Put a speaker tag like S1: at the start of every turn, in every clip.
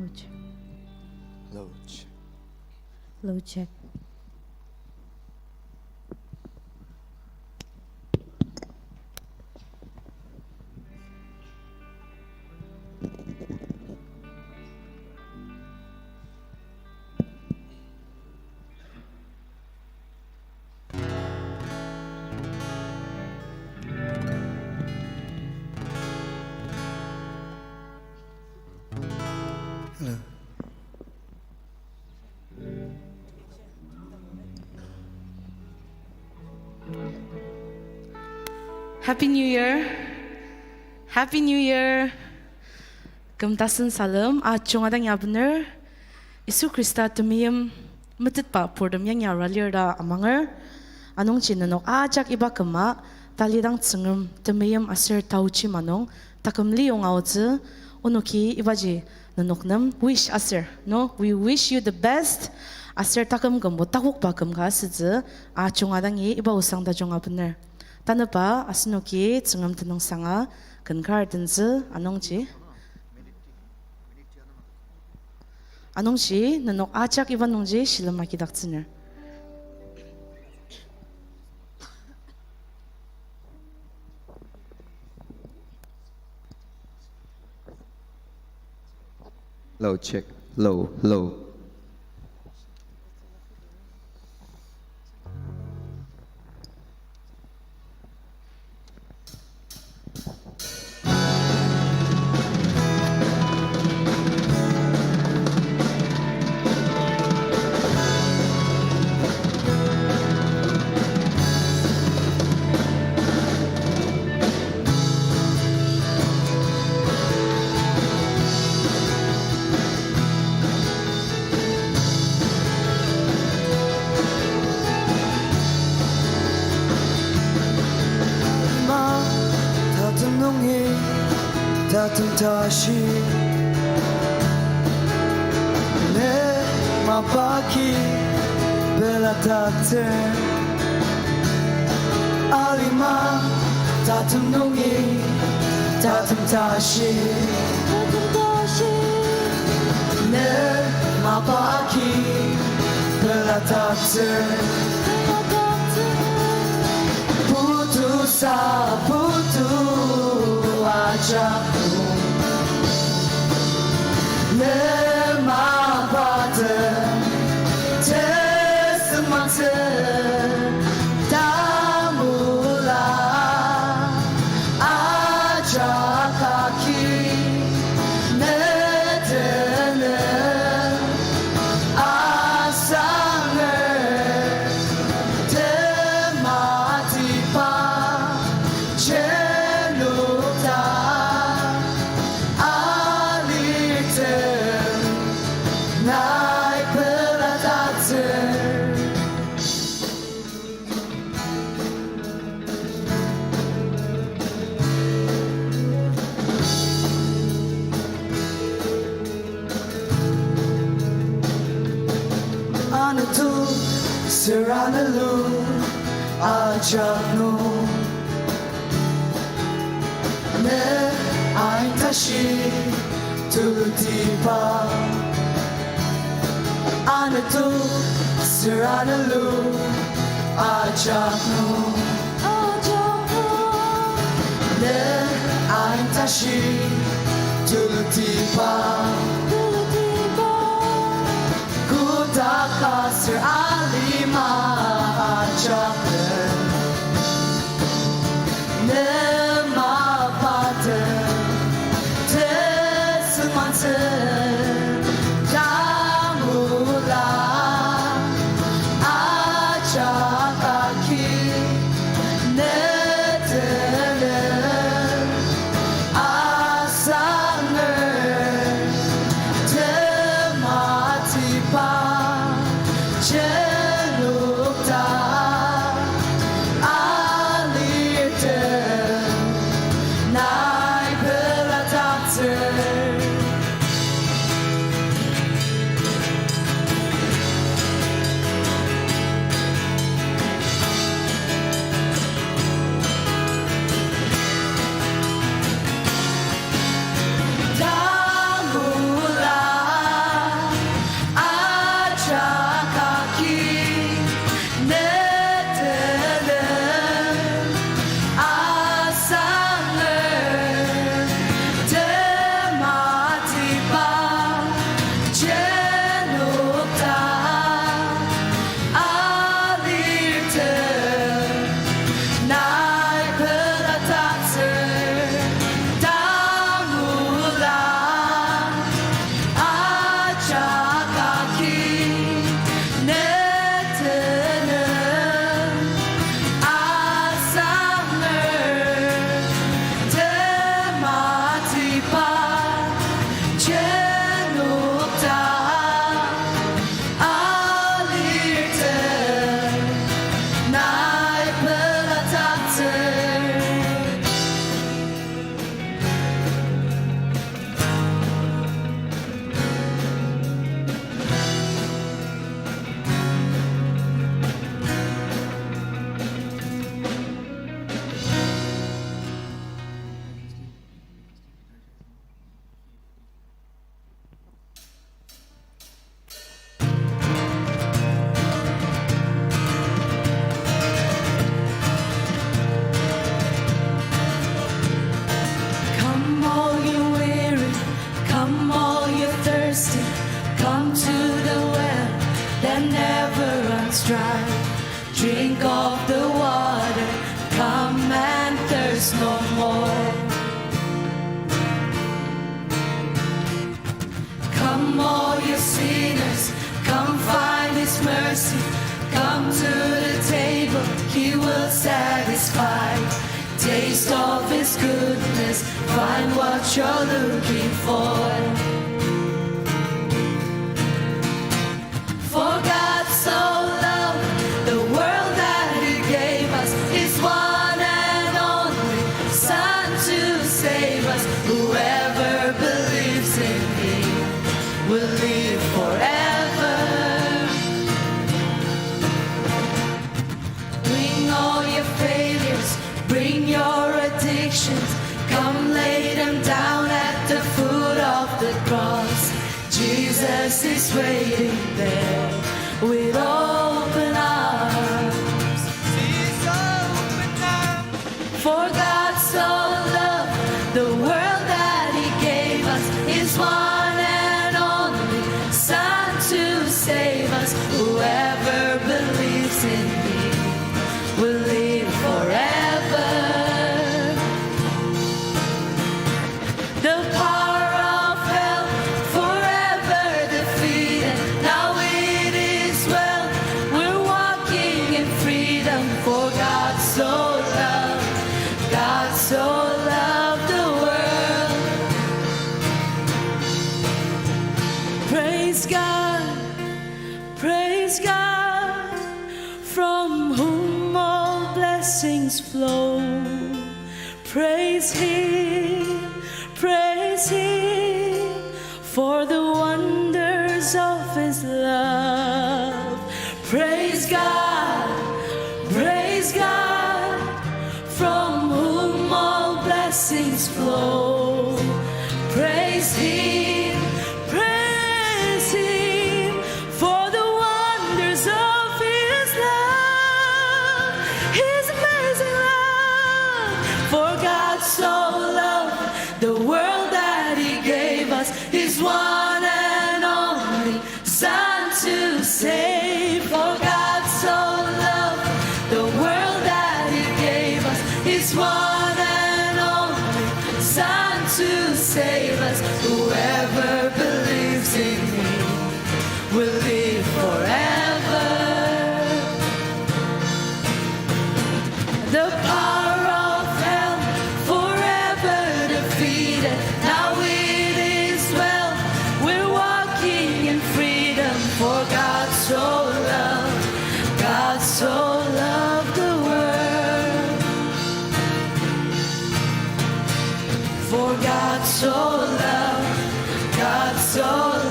S1: Low check.
S2: Loach.
S1: Low check.
S2: Hello.
S3: Happy New Year. Happy New Year. Kamtasan salam achungadang yabner. Isu Krista tumiyam matit pa pordam yang yaralir da amangar. Anong chinanok ajak iba kama talidang tsengum tumiyam asir tauchi manong takam liyong awzi unuki ibaji nanoknam wish asir. No, we wish you the best. Asir takam gambo takuk bakam ka sizi achungadang iba usang da jong abner. Tanpa asnoki tsengam tenong sanga kenkar tenzi anongji anongji nanok ajak iban nongji shilamaki daktsiner.
S2: Low check. Low, low.
S4: Tatum tashi ne mapaki bela tate alima tatum nungi tatum tashi ne mapaki bela tate putu sa putu aja 내 맘밭에 제스만세 다 몰라 아자카키 내 때는 아상을 대마티파 제누다 Anatu Seranalu Ajanu Ne Aitashi Tulutipa Anatu Seranalu Ajanu Ne Aitashi Tulutipa Kasir alima ajabe ne mapate tesmanse jamula ajakaki ne tele asanger tematipa. satisfied. Taste of His goodness, find what you're looking for. For God so loved the world that He gave us His one and only Son to save us. Whoever believes in Him will live forever. Bring all your failures, bring your addictions, come lay them down at the foot of the cross. Jesus is waiting there with open arms. For God so loved the world that He gave us His one and only Son to save us. Whoever believes in Him will live forever. The power of hell forever defeated. Now it is well, we're walking in freedom. For God so loved the world. Praise God, from whom all blessings flow. Praise Him for the wonders of His love. Praise God, from whom all blessings flow. Praise Him for the wonders of His love, His amazing love. For God so loved the world that He gave us His one and only Son to save. For God so loved the world that He gave us His one and only Son to save us. Whoever believes in Him will live forever. The power of hell forever defeated. Now it is well, we're walking in freedom. For God so loved the world. For God so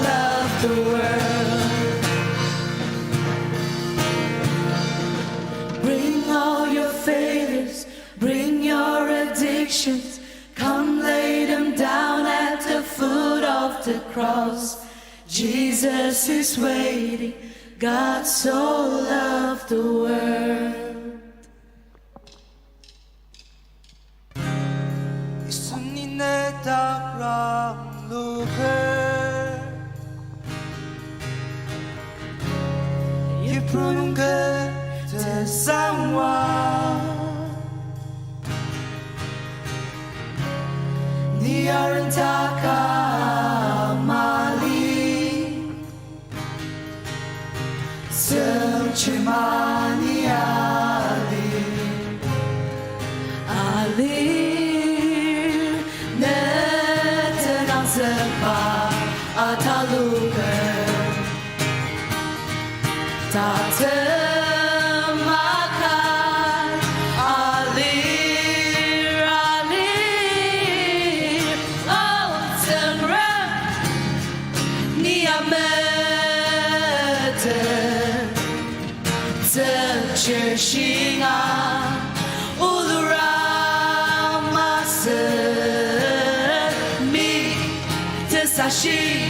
S4: loved the world. Bring all your failures, bring your addictions, come lay them down at the foot of the cross. Jesus is waiting, God so loved the world.
S5: 예수님 내 따라 루페 예쁘는 그 세상과
S4: 네 아름다운 말이 성취만이 알리 내 뜨거운 세파 아타루게 다듬어간 알리 어떤 네 아메드 즉시싱아 우루라 마스 미 드사시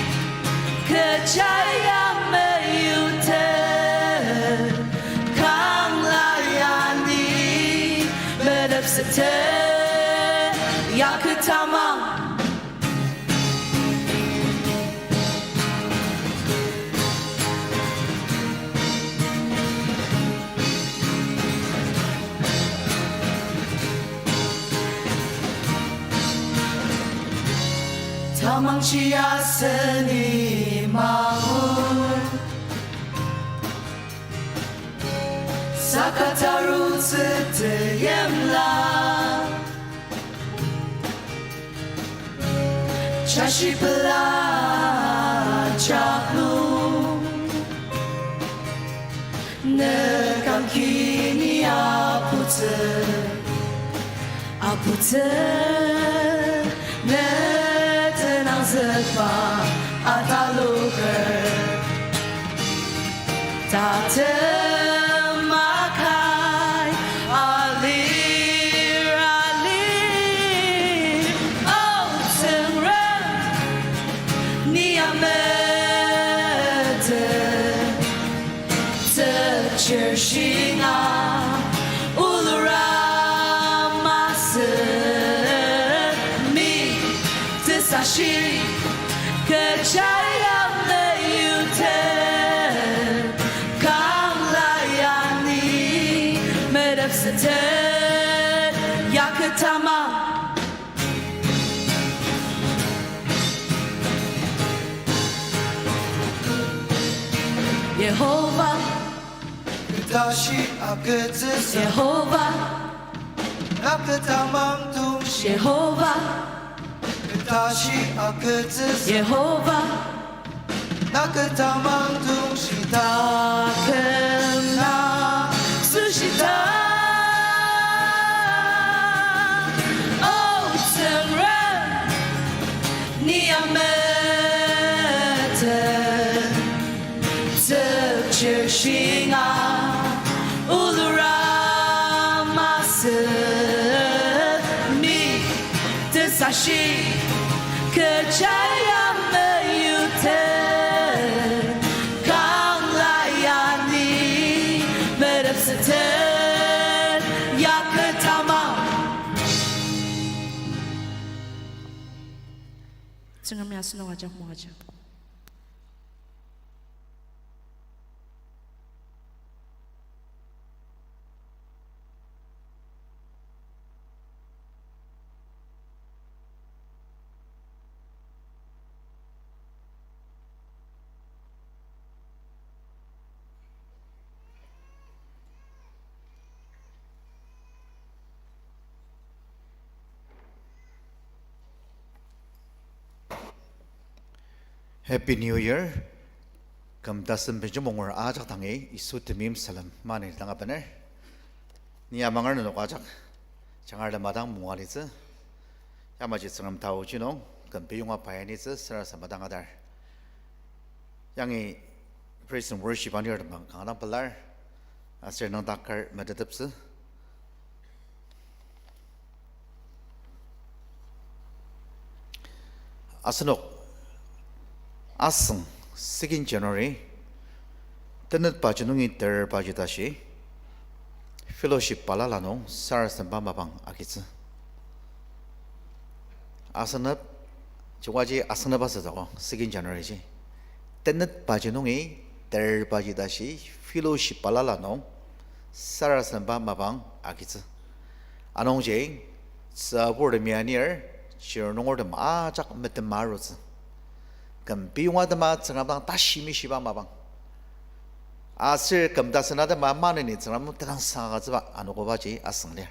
S4: 그자야 메유테 강라야니 메답스테 야크타마 도망치 않으니 마음 萨卡塔如此的炎辣，查西布拉扎鲁，那刚基尼阿普特，阿普特，那特南泽巴阿塔鲁格，塔特。心啊，乌鲁拉玛斯米，这萨西可摘呀没有天，康拉呀你没得斯特呀克塔玛，耶和华。
S5: 다시 아그즈사
S4: 예호바
S5: 나그타망 둥시
S4: 예호바
S5: 다시 아그즈사
S4: 예호바
S5: 나그타망 둥시
S4: 다크나 수시다 오승런 니아메트 즉지싱아 사시 그 자야 매유테 강라야니 매럽스테 야크타마 지금 야스노 와자 뭐하자
S6: Happy New Year. Kamdasan benjumongor ajak tangi isu temim salam mani tanga bener. Ni amangar nunuk ajak. Jangar le madang mualize. Yamaji sengam tahu junong. Kempiyunga payanize serasa madang adar. Yangi praise and worship anir demang kangadang pelar. Asir nang takar medetepse. Asanok. Asang second January tenat pajunungi ter pajutashi fellowship palalano sarasan bambang akitsu asanap jwaji asana basago second January ji tenat pajunungi ter pajutashi fellowship palalano sarasan bambang akitsu anongje sabur mianir chirnongor de majak metamaros Kampiwada ma tsangamang tashimi shiba mabang. Asir kamdasanada ma manini tsangam transanga zba anugobaji asangler.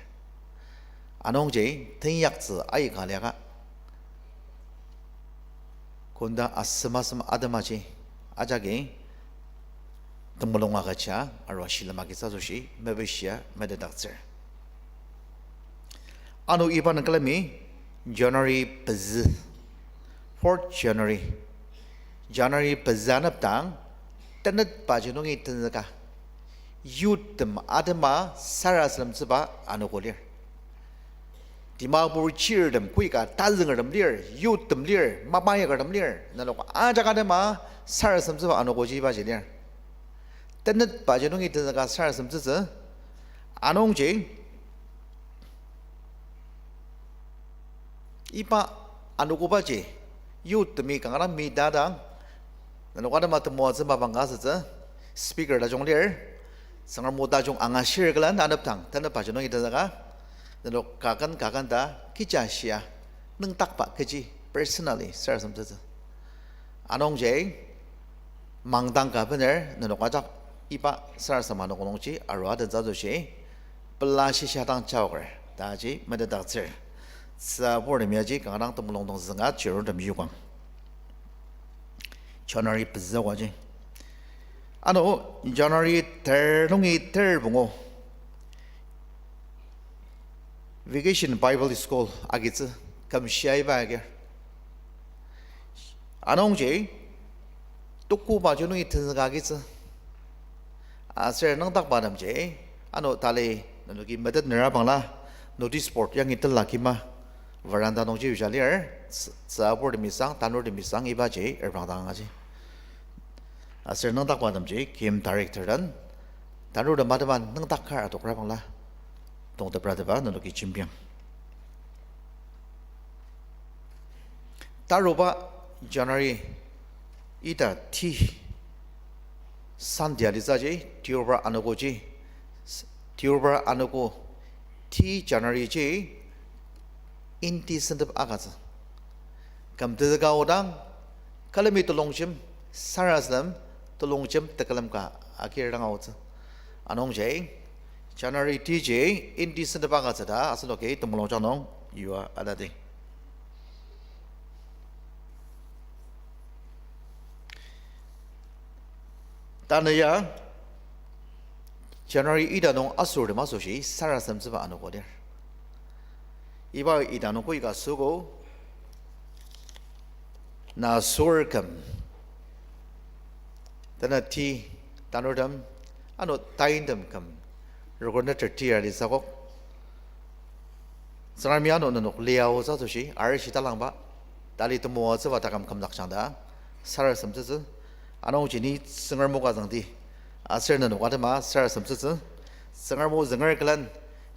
S6: Anongje tenyakzi ay kalyaga. Konda asmasam adamaji ajagi tumulonga gacha arwashilama gisazoshi mebeshia mededakzer. Anu iban kalami January 4th January pazanap tang tenat pajunungi tenaka yutem adama saraslam seba anukolir dimabur chirdem kuika tazingadam lir yutem lir mabayagadam lir nalok ajagadama saraslam seba anukoji bajilir tenat pajunungi tenaka saraslam sesa anongje ipa anukobaji yutemi kangara midadang Nanokada matamuat sa mabangasa speaker da jong lir sangar muda jong angashir galan anap tang tanap pa jong ita ka nanok kakan da kicha siya nang takpa kaji personally sir samsa anong jay mangdang ka bener nanok ajak 이바 사라사마노 공동지 아루아든 자조시 블라시 샤당 자오거 다지 메데닥츠 사보르미야지 강랑 똥롱동 증가 지로 좀 유광 January 비자와지 아노 January ter롱이 ter봉오 Vacation Bible School 아기츠 감시아이바게 아농지 똑고 바주능이 튼가기츠 아세 능딱 바람제 아노 달레 너기 메드 너라방라 notice board yang itlakima veranda nongji ujalir sabor misang tanur misang ibaje erbang aji aser nang tak wadam je kim director dan tanur da madaban nang tak kar atok rabang la tong da pradaba noki chimpiang taroba January ida ti sandia lizaje tiobra anogoji tiobra anogo T January J indecent agaza kam tezga odang kalami tolongchim saraslam tolongchim takalam ka akir rang out anong J January TJ indecent agaza da aslo ke tumolong janong yua adade tanaya January idanong asur de masoshi sarasam ziba anogo der iba idanong ko iga sugo na surkam dana ti tanordam ano taindam kam rogona tertia li sagok sarami ano nanok liao za soshi arishi talangba dali tomo ziba takam kam lakchanda sarasam zizi anong jini singar moga zangdi aser na nukwa dama sar samsutsu sangar mo zangar kalan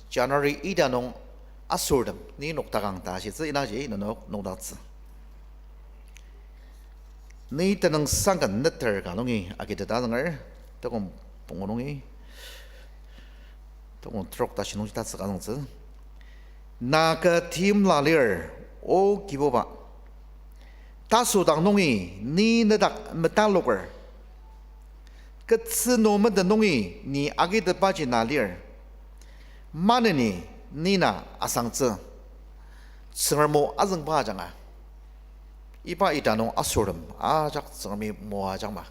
S6: January ida nong asurdam ni nuktagang ta shi zi ina ji no nukdatsu ni tanang sangkan netter ka nongi akita ta zangar tokong pongonongi tokong trok ta shi nongji ta tsu ka nongzi na ka team la lir o kiboba ta su dang nongi ni nadak metallogar 그츠 노면 더 농이 니 아기 더 빠지 나리얼 마느니 니나 아상츠 승얼모 아승 바장아 이바 이다농 아소름 아작 승미 모아장마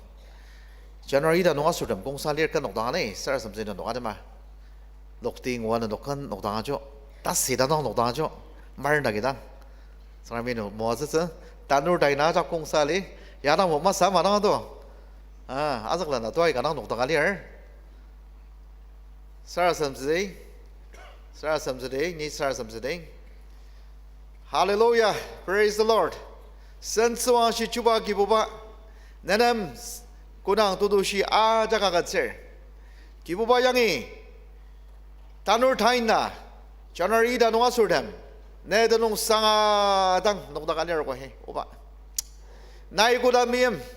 S6: January 이다농 아소름 공사리얼 kan 녹당하네 서섬제는 녹아데마 녹팅 원은 녹한 녹당하죠 다시다농 녹당하죠 말나게다 사람이는 모아서 단으로 다이나자 공사리 야당 못 마사 마나도 아직은 또 아이가 난 녹다가 리얼 사라섬즈데이 니 사라섬즈데이 할렐루야 praise the Lord 선수와시 주바 기부바 나남 고당 도도시 아자가 같을 기부바 양이 단울 타있나 저널이다 농아술담 내드농 쌍아당 녹다가 리얼고 해 오바 나이 고담이엠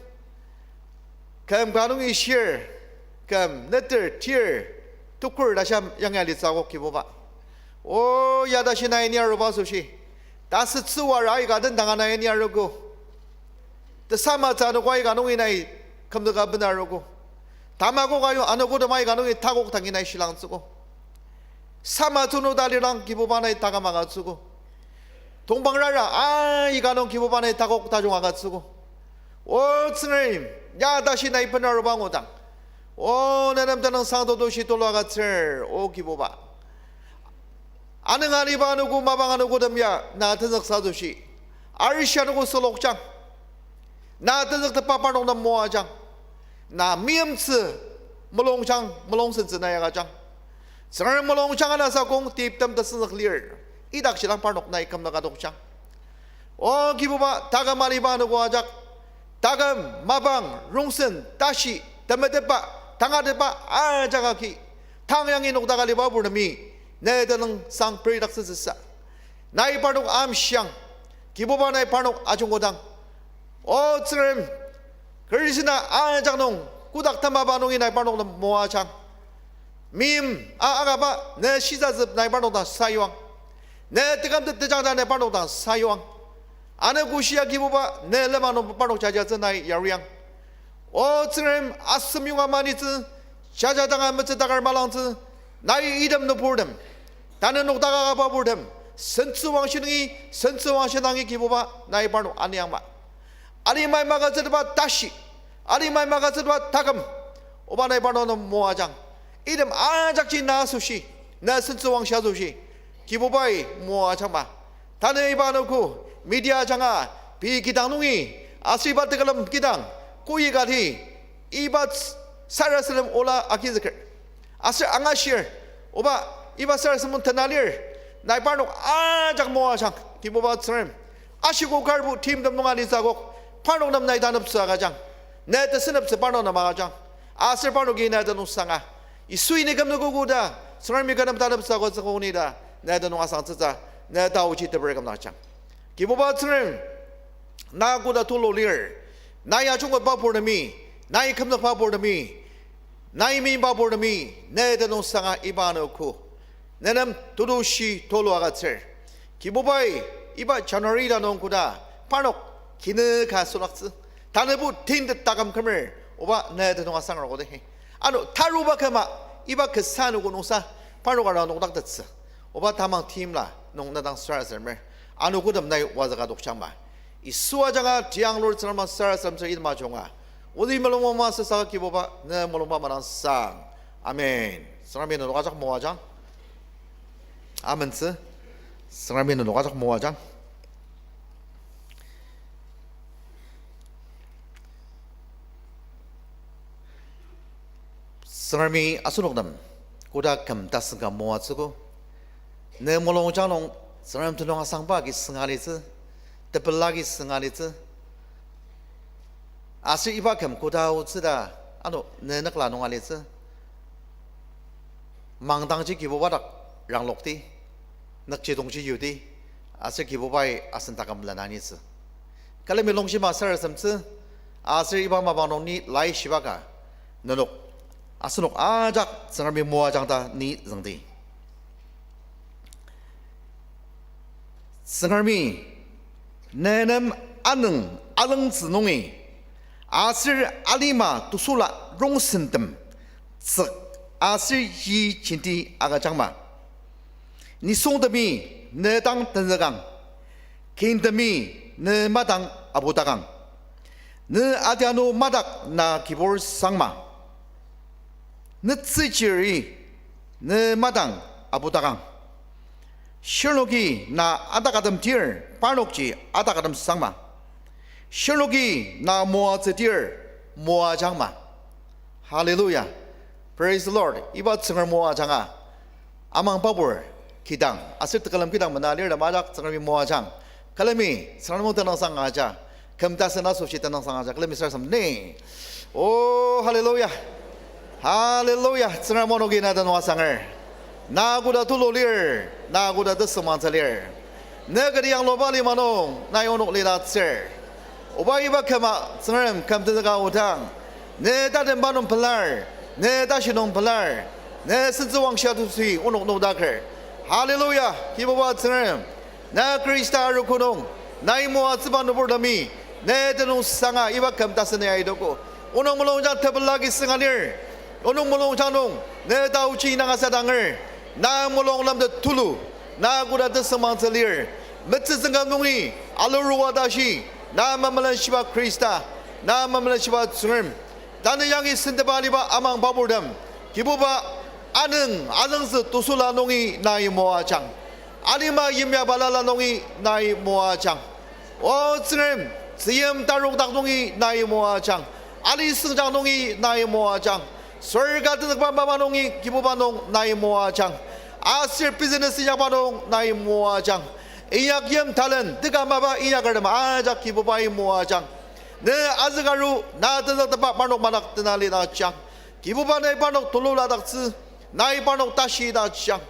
S6: Kam kanungi share, kam netter tier, tukur dasham yang alisago kiboba. Oh ya dashina ini aruba sushi. Das tsuwa rai gaden dangana ini arugo. The sama tano kwai kanungi nai kam the gaben arugo. Tamago kayo anogo the mai kanungi tagok tangi nai shilang tsugo. Sama tuno dalilang kiboba nai tagamaga tsugo. Tongbang rara i kanung kiboba nai tagok tajungaga tsugo. Oh tsngrim. 야 다시 나 이쁜 하루 방오당 오 내남자는 상도도시 돌아가철 오 기보바 아능하니 바누고 마방하누고 덤야 나 드석 사도시 아르시하누고 솔옥장 나 드석 드빠빠농나 모아장 나 미엄츠 물롱장 물롱선즈 나야가장 성을 물롱장 하나 사공 띠입담 드스석 리얼 이닥시랑 빠녹 나이 컴나가 독장 오 기보바 다가마니 바누고 하작 다감 마방 롱슨 다시 담메데바 당아데바 아자가기 당양이 녹다가리 바부르미 내드는 상 프리닥스스사 나이 바둑 암시양 기보바 나이 바둑 아중고당 어츠름 그리시나 아자농 꾸닥타마바농이 나이 바둑 모아장 밈 아가바 내 시자습 나이 바둑다 사이왕 내 뜨감드 뜨장자 나이 바둑다 사이왕 아내 구시야 기부바 내 레마노 바로 자자즈 나이 야리양 오 츠렘 아스미와 마니즈 자자당한 멋지다갈 말랑즈 나의 이름도 부르them 다는 녹다가 봐 부르them 선수왕신이 선수왕신왕이 기보바 나의 바로 아니양마 아리마이 마가 저르바 다시 아리마이 마가 저르바 다금 오바 나의 바로는 모아장 이름 아작지 나수시 나 선수왕샤수시 기보바이 모아장마 다는 이바노고 미디어 장아 비기당농이 아스리바트갈람 기당 꾸이가리 이바 사라스름 올라 아키즈크 아스 앙아시르 오바 이바 사라스문 테나리르 나이 바노 아작 모아장 기보바 스름 아시고 갈부 팀 담농아리 사고 파노남 나이 단업사가장 내 뜻은 없어 바노나 마가장 아슬 바노기 나도 노상아 이 수인이 감노고고다 스름이 가람 단업사고 서고니다 내도 노아상 쓰자 내 다우치 때버감 나장 기보바 스름 나고다 돌로리르 나이 아중과 바보르미 나이 감노 바보르미 나이 미 바보르미 내도 노상아 이바노쿠 내는 도도시 돌로아가츠 기보바이 이바 자너리라 농구다 파녹 기느가 소락스 다네부 틴드 따감컴을 오바 내도 노아상을 오데 아노 타루바카마 이바 그 산우고 노사 파녹아라 농닥듯스 오바 다망 팀라 농나당 스트라스mer 아노 고담 나이 와자가 독창마 이 수화자가 디앙로를 쓰나마 스트라스면서 이마 종아 오디 멀로마마 스사가 기보바 네 멀로마마랑 상 아멘 사람이 노가작 모아장 아멘스 사람이 노가작 모아장 사람이 아수록담 고다 감다스가 모아쓰고 내 몰롱장롱 사람 들롱아 상바기 승하리즈 데블라기 승하리즈 아스 이바감 고다우즈다 아노 내낙라농아리즈 망당지 기보바닥 랑록디 넉지동지 유디 아스 기보바이 아슨다감라나니즈 칼레미 롱시마 사르섬스 아스 이바마바노니 라이 시바가 너녹 아스녹 아작 사람이 모아장다 니 정디 사람이 내는 아능즈농이 아슬 알리마 두술라 롱슨듬 즉 아슬 이 진디 아가장마 니 송더미 내당 던저강 개인더미 내 마당 아보다강 내 아디아노 마닥 나 기볼 상마 내 츠지리 내 마당 아보다강 셜록이 나 아다가담 디얼 바녹지 아다가담 상마 셜록이 나 모아즈 디얼 모아장마 할렐루야 Praise the Lord 이바 층을 모아장아 아망바볼 기당 아슬 뜨갈람 기당 만나리르 마작 층을 모아장 칼레미 사람모 떠나상하자 금다스나 소시 떠나상하자 칼레미 사람네 오 할렐루야 할렐루야 층을 모노기 나던 와상을 나구다 둘로리르 나구다 드스만살리르 내가리 양로발리 마농 나요녹리라츠 오바이바 카마 스나람 감드가 오당 내 다른 바놈 발랄 내 다시놈 발랄 내 스즈왕샤두스이 오녹노다클 할렐루야 기보바 스나람 나 크리스타르 코농 나이 모아 스바노 보르미 내 드노 상아 이바 감다스네 아이도고 오녹물롱장 테블라기 승하닐 오녹물롱장농 내 다우치 나가사당을 나 몰롱람드 툴루 나구라 드스만살리르 메츠승감농이 알루루와다시 나 마말란 시바 크리스타 나 마말란 시바 스름 나는 양이 신데바리바 아망 바보담 기보바 아능스 도술라농이 나이 모아장 아리마 임야발랄라농이 나이 모아장 오 스름 스iem 다록당농이 나이 모아장 아리승장농이 나이 모아장 설가드 바바농이 기보바농 나이 모아장 아슬 비즈니스 야바농 나이 모아장 이약염 달은 뜨가 마바 이약을 마자 기보바이 모아장 내 아즈가루 나드다바 바녹 마닥 드나리 나장 기보바네 바녹 돌로라닥스 나이 바녹 다시 다장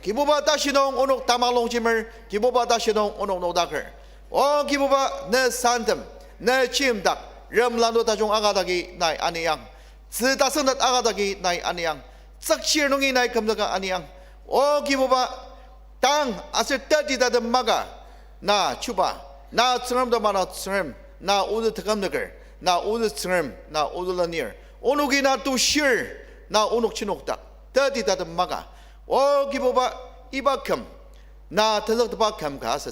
S6: 기보바 다시농 오녹 다말롱짐을 기보바 다시농 오녹 노다글 오 기보바 내 산듬 내 치임닥 렘란도 다종 아가닥이 나이 아니양 즈다선닷 아가닥이 나이 아니양 썩시르농이 나이 금다가 아니양 오 기보바 땅 아슬 따디다든 마가 나 추바 나 스름도 마나 스름 나 오드 특감득을 나 오드 스름 나 오드라니르 오누기 나 두실 na unok chinokta tadi tat maga o giboba ibakam na telok ba kam ka sa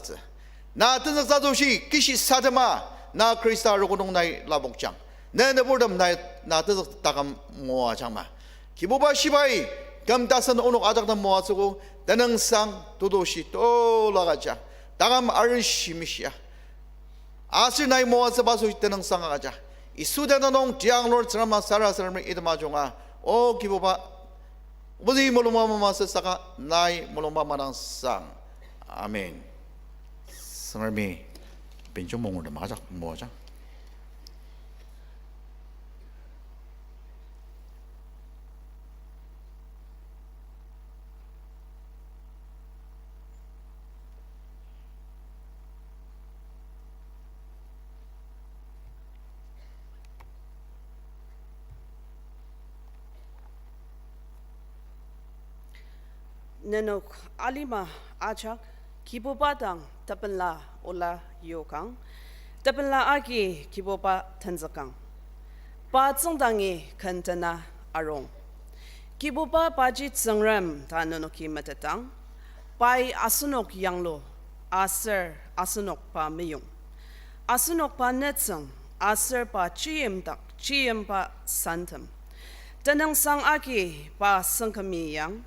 S6: na telok sa doshi kishi sadama na krista rogonong nai labokchang na bordam na telok takam mo changma giboba shibai kam dasan unok adak na mo sugo danang sang tudoshi to lagaja takam arishimishya asir nai mo sa baso danang sang agaja isudan nong tiang lord sama sara sara idama jonga o giboba Budi mulumma masa saka nai mulumma manang sang. Amen. Sangar mi benjong mongor na makajak mo aja.
S7: Nenok alima ajak kibobatang tapenla ola yokang tapenla agi kiboba tanzakang pa tsangdangi kantana arong kiboba baji tsangram ta nenoki matatang pai asunok yanglo aser asunok pa meyong asunok pa netsang aser pa chiem pa santam tanang sang agi pa sangkami yang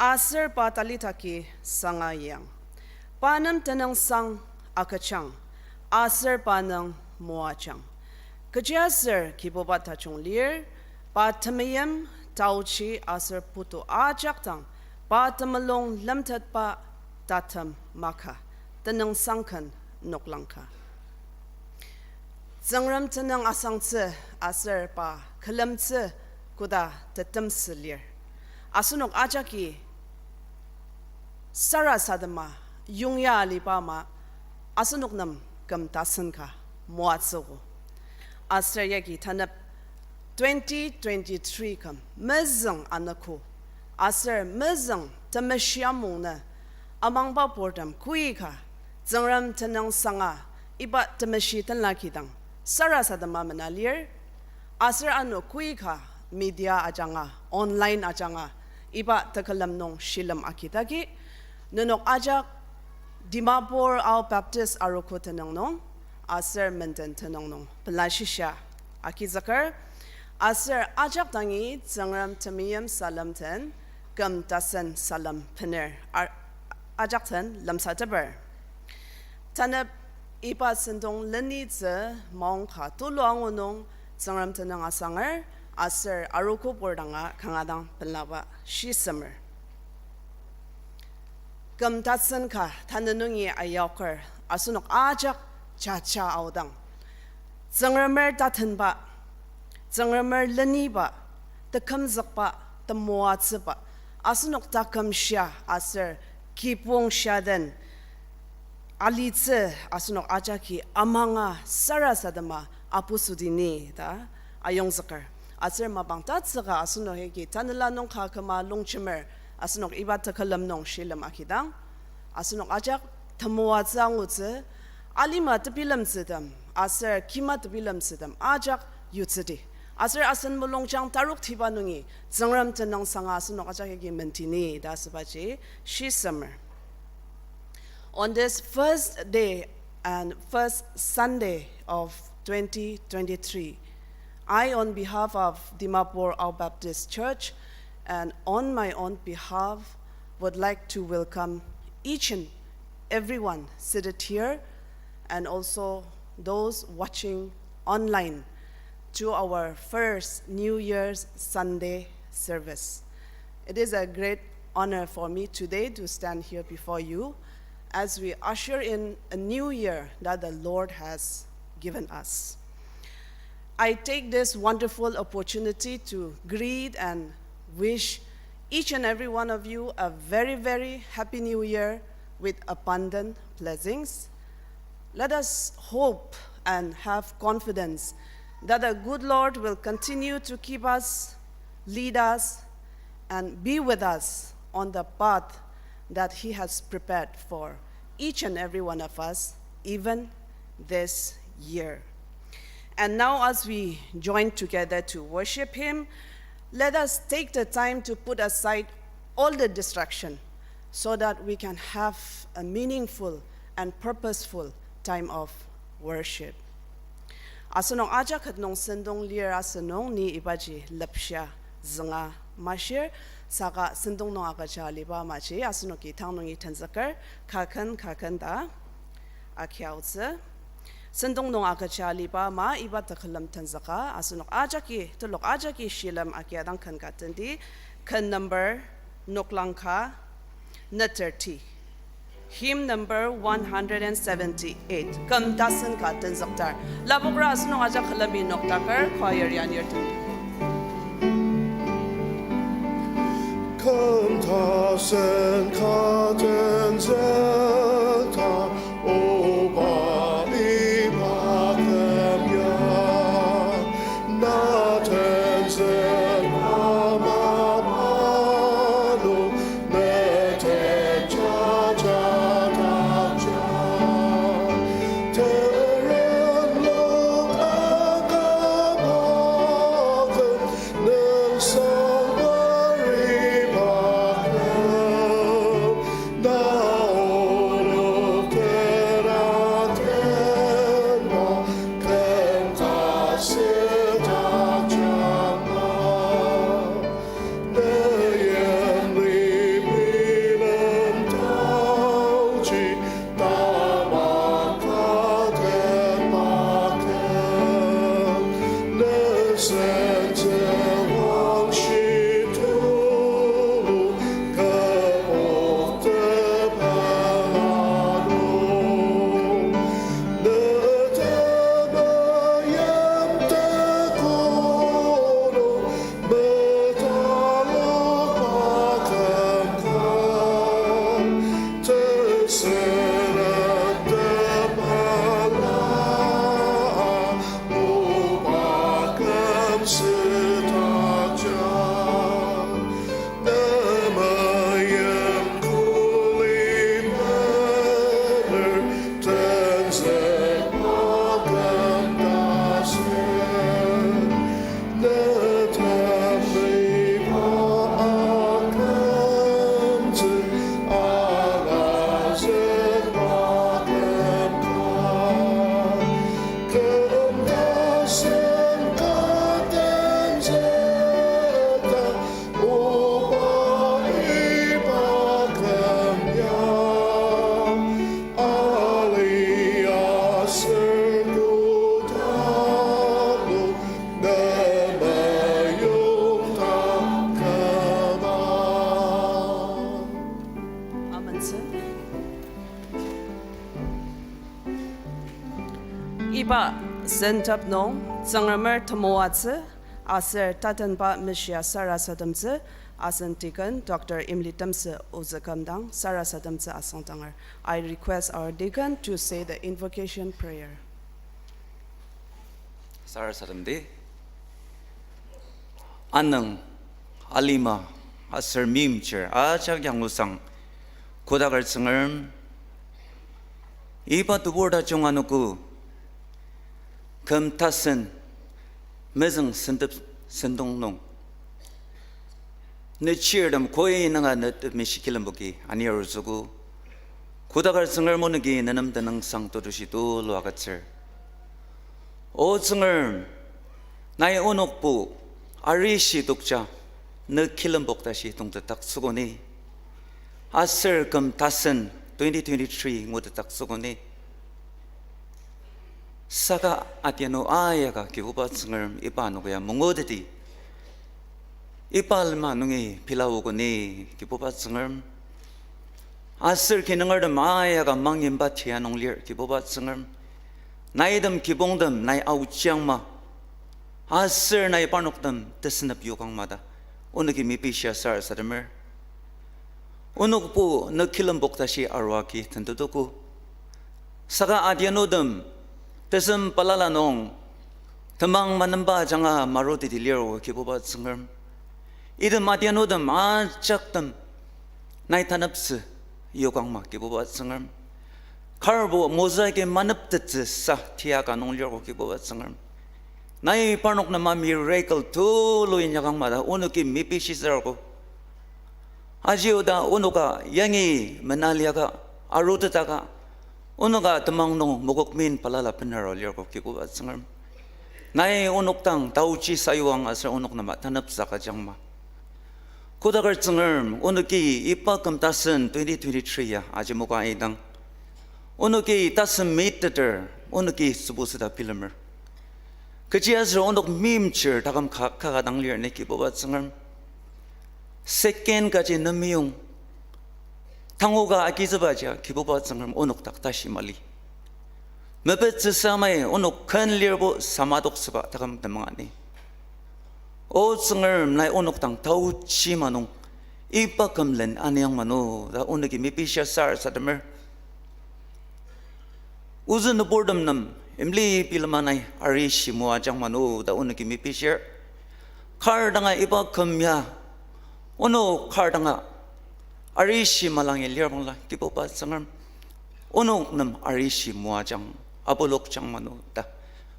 S7: Aser pa talitaki sangayang. Panam tanang sang akachang. Aser panang muachang. Kajaser kibobat tachong lir. Pa tamayam tauchi aser puto ajaktang. Pa tamalong lamtat pa tatam maka. Tanang sangkan noklangka. Zangram tanang asangtse aser pa kalamtse kuda tatamse lir. Asunok ajaki Sara sadama yungya lipama asunok nam kam tasan ka muatsogo aser yagi tanap 2023 kam mezang anako aser mezang tamashiamung na amang ba portam kui ka zangram tanang sanga iba tamashi tanlaki dang Sara sadama manalir aser ano kui ka media ajanga online ajanga iba takalam nong shilam akitagi Nunok ajak Dimapur Al Baptist Aroko tanang nong aser menten tanang nong pelashisha akizakar aser ajak tangi zangram tamiyam salam ten gam tasan salam pener ajak ten lamsa taber tanap ipa sentong leni ze maung ka tuluang unong zangram tanang asangar aser Aroko bordanga kangadang pelaba shisamer Gam tatsan ka tananungi ayokar asunok ajak cha audang zangramer tatan ba zangramer lani ba takam zakpa tamuatsa ba asunok takam sha aser kipong shadan alitse asunok ajaki amanga sarasadama apusudini ta ayong zakar aser mabang tatsaka asunok hegi tanala nong kakama longchimer asunok iba takalam nong shilam akidang asunok ajak tamuat zangutse alima tapilam sedam aser kima tapilam sedam ajak yutsedi aser asan mulongchang taruk tibanungi zangram tanang sanga asunok ajak egi mentini dasabaji she summer on this first day and first Sunday of 2023 I on behalf of Dimapur Al Baptist Church and on my own behalf, would like to welcome each and everyone seated here and also those watching online to our first New Year's Sunday service. It is a great honor for me today to stand here before you as we usher in a new year that the Lord has given us. I take this wonderful opportunity to greet and wish each and every one of you a very, very happy new year with abundant blessings. Let us hope and have confidence that the good Lord will continue to keep us, lead us, and be with us on the path that He has prepared for each and every one of us, even this year. And now as we join together to worship Him, let us take the time to put aside all the distraction so that we can have a meaningful and purposeful time of worship. Asanong aja katnong sendong lir asanong ni ibaji lepsha zanga mashir saka sendong no akacha liba machi asanong ki tangnong i tanzakar kakan da akyautse sendong no akacha liba ma iba takhalam tanzaka asanong aja ki tulok aja ki shilam akyadang kan katandi kan number noklangka na 30. Hymn number 178. Kam dasan ka tan zaktar. Labokra asno aja khalami noktakar choir yan yertun.
S8: Kam dasan ka tan zaktar. O bali bakam ya. Na tan zaktar mapalo. Na tan cha.
S7: Iba zentap nong zangamer tamoatse aser tatanba mishya sarasadamse asantikan Dr. Imli Tamse Uzakamdang Sarasadamse Asantangar. I request our deacon to say the invocation prayer.
S9: Sarasadamde Anang Alima Aser Mimcher Ajak Yangusang Kodagar Sangarm Iba Tuborda Chonganuku Kam Tassen Mezang Sendong Nong Ne cheerdam Koi Nanga Net Mishikilambuki Aniruzugu Kodagar Sangar Monagi Nanam Danang Sang Todushitu Luagatser O Sangarm Nai Onokpu Arishi Dukja Ne Kilambok Dashi Tung the Taksugoni Aser Kam Tassen 2023 Ngud Taksugoni Saka Atiano Ayaga Kibubat Sangarm Ipanuga Mungodati Ipal Manungi Pilawugoni Kibubat Sangarm Aser Kinangar the Mayaga Mangim Batianong Lir Kibubat Sangarm Naidam Kibongdam Nai Auchangma Aser Nai Panokdam Tesinap Yukang Mada Unagi Mipisha Sar Sadamer Unukpu Nakilambok Tashi Arwaki Tantudoku Saka Adianodam Tesem Palalanong Tamang Manamba Janga Maroti Diliro Kibubat Sangarm Idam Adianodam Achaktam Naitanaps Yukangma Kibubat Sangarm Carbo Mosaic Manaptets Sa Tiaka Nong Liro Kibubat Sangarm 나의 반옥 나마 미라클 둘로 인야강마다 오늘기 미비시스라고 아지오다 오너가 양이 메날리아가 아로드다가 오너가 드망농 모국민 발라라 페나롤리아고 기고 왔승을 나의 오녹당 다우치 사유왕 아슬 오녹나마 단업사가 장마 고다갈 증을 오늘기 이빠금 따슨 2023야 아직 뭐가 아이당 오늘기 따슨 메이트들 오늘기 수보스다 필름을 그지아서 오늘 밈칠 다감 카가 당리어 내기 뽑았승을 세켄까지 넘미용 당호가 아기즈바지야 기보봤승을 오늘 딱 다시 말리 몇배츠 사마에 오늘 큰 리어보 사마독스바 다감 대망하니 오승을 나의 오늘당 다우치마농 이빠금렌 아니양마노 다 오늘기 미비샤 사르사드mer 우즈는 보름남 임리 빌마나이 아리시 모아장마노 다 오늘기 미비샤 카르당아 이빠금야 오늘 카르당아 아리시 말랑에 리어방라 기보바성을 오늘남 아리시 모아장 아볼록장마노 다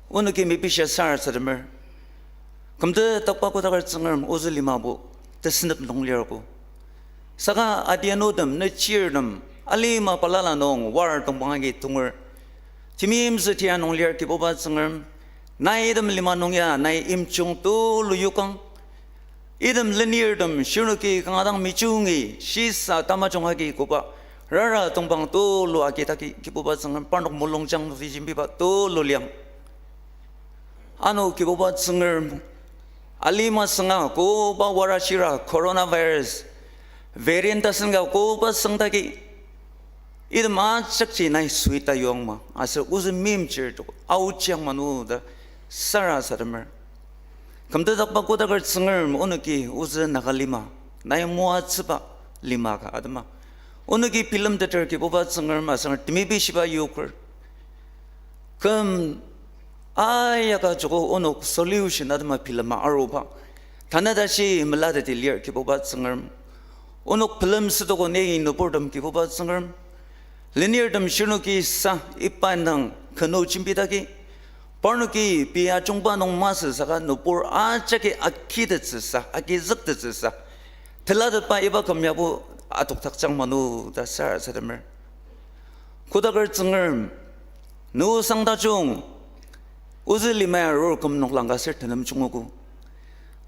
S9: 오늘기 미비샤 사르사드mer 금드 떡바고다갈 증을 오슬리마부 드스늪 농리하고 사가 아디아노듬 너치르듬 알리마 발라라농 월 동방하기 동을 지미임스 티아 농리할 기보바 증을 나의 이름 리마농야 나의 임중 또 루유강 이름 리니르듬 시르기 강하당 미중이 시사 따마종하기 고바 라라 동방 또 루아기 다기 기보바 증을 빠녹 몰롱장 리진비바 또 루량 아노 기보바 증을 알리마 승아 고바 와라시라 코로나 바이러스 베리엔트 승가 고바 승다기 이들 마착지 나이 스위타 용마 아서 우즈 밈질도 아우치양마누다 사라사르mer 감다닥 바고다걸 승을 오늘기 우즈 나갈리마 나이 모아츠바 리마가 아드마 오늘기 필름들 기보바 승을 마상을 드미비시바 유클 금 아야가지고 오늘 솔루션 아드마 필름마 아로바 다나다시 말라데디 리얼 기보바 승을 오늘 필름 쓰도고 내이 노보름 기보바 승을 리니얼덤 시누기 사 이빠당 그노 진비다기 버누기 비아 중바농 마스사가 노볼 아자기 아키드스사 아기즈드스사 들라드빠 이바 검야부 아독탁장마누 다사사르mer 고다걸 증을 누상다중 우슬리마야로 검농랑가슬 드는 중오고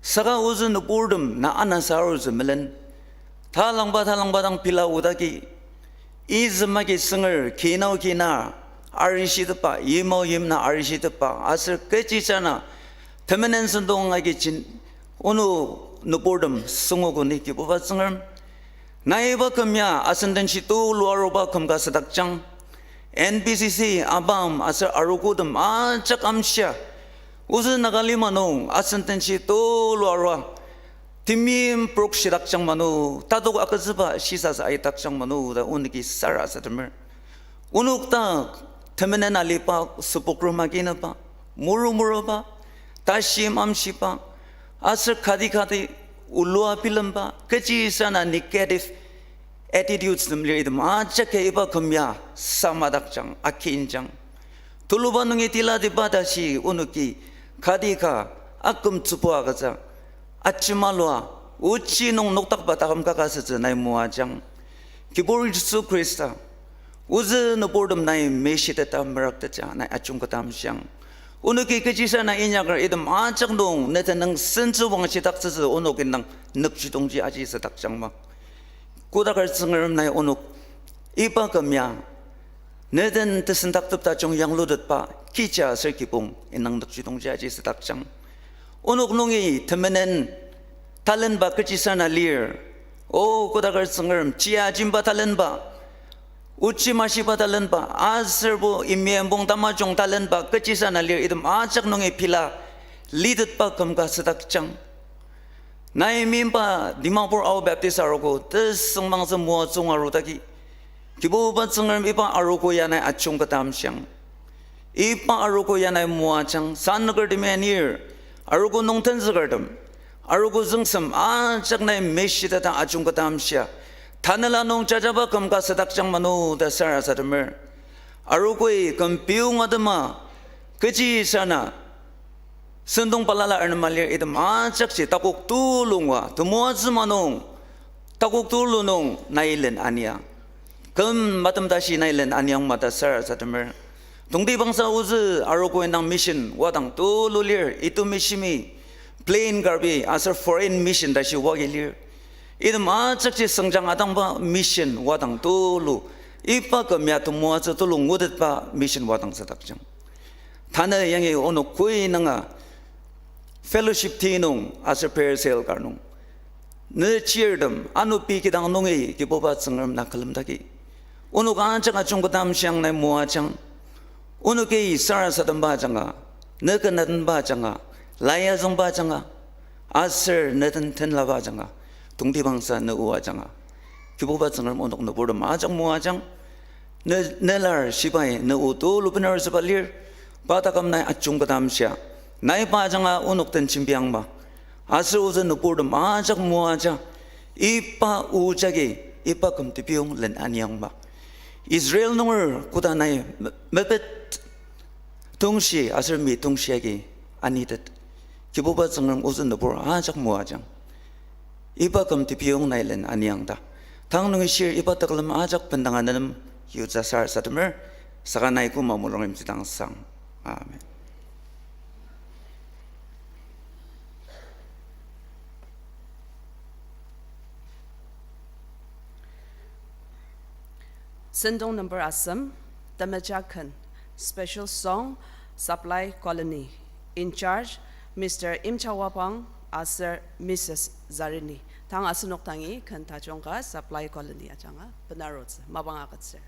S9: 사가 우즈 노보름 나 아나사르즈 멜렌 탈랑바당 빌라우다기 이즈마기 승을 기나오기나 아리시드바 이모임나 아리시드바 아슬 깨지잖아 대면엔 선동하기 진 오늘 노보름 승오고 니기 보바 승을 나이바 금야 아선den시 또 루아로바 금가스닥장 NBCC 아밤 아슬 아루고듬 아짝 암시야 우스 나갈리마농 아선den시 또 루아로아 디민 프록시 닥장마누 따도고 아까즈바 시사사 아이 닥장마누 다 오늘기 사라사드mer 오늘다 테메넨 알리파 스포크로마기나바 무르무르바 다시 맘시바 아슬 카디카디 울루아 필름바 그지사나 니게티브 attitudes 넘리이드 마차케 이바 금야 사마닥장 아키인장 둘루바능이 딜라디바 다시 오늘기 카디카 아금 츠보아가자 아치말로아 우치농 녹닥바다감 가가서저 나이 모아장 기볼 예수 그리스도 우즈 노보름 나이 메시데다 머럭다자 나이 아충거담샹 오늘기 그지사나 인약을 이듬 아짝농 내다능 선주왕시 닥서서 오늘기낭 늑주동지 아지서 닥장마 고다갈 승을 나이 오늘 이바금야 내든 뜻은 닥듭다 종양로듯바 기자 설기봉 인낭 늑주동지 아지서 닥장 오늘농이 테메넨 달렌바 그지사나 리어 오 고다갈 승을 지아진바 달렌바 우치마시바 달렌바 아슬보 임미엠봉 담마종 달렌바 그지사나 리어 이듬 아작농의 필라 리듯바 금가스닥장 나의 민바 니마볼 아우 베프티스하고 뜻승망서 무어종하로다기 기보바 승을 이바 아로고야나의 아충가 담샹 이바 아로고야나의 무아장 산너거드메니르 아르고 농텐스거든 아르고 증섬 아짝나의 메시다다 아중가 담시야 타늘라 농자자바 검가서 닥장마노 다사라사르mer 아르고의 검비웅하드마 그지사나 Sendong palala arna malir ito macak si takuk tulung wa tumuat semanong takuk tulunong nailen ania kem matam tashi nailen aniang mata sar satamer tungdi bangsa uzu aroko enang mission wadang tululir itu mishimi plain garbi asar foreign mission tashi wagilir itu macak si sengjang adang ba mission wadang tulu ipa kemya tumuat tulung ngudet pa mission wadang satakjang tanah yang ono kui nanga fellowship tinung asar persel karnung ne cheerdom anu pi kidang nungi ki boba sengam nakalam dagi unu ganchang achung badam siang nai muachang unu ke sara sadam ba changa ne kanan ba changa laya jong ba changa asar neten ten la ba changa tungdi bangsa ne uwa changa ki boba sengam onok no bodo ma chang muachang ne lar sibai ne utu lupenar sabalir batakam nai achung badam sia nai pa changa unok ten chimbiang ba asar uzen no bodo ma chang muacha ipa ujage ipa kam tipiong len anyang ba Israel nunger kuda nai mepet tungsi asar mi tungsiagi anidet kiboba sangam uzen no bor ajak muajang ipa kam tipiong nai len anyang da tang nungi shir ipa taklam ajak pendanganam yuza sar satamer sakanai ku mamulong imsidang sang amen.
S7: Sendong number asam, Tamajakan, special song, Supply Colony. In charge, Mr. Im Chawapang, Asir Mrs. Zarini. Tang asunok tangi, kan tajongka Supply Colony ajanga, penarot, mabangakat sir.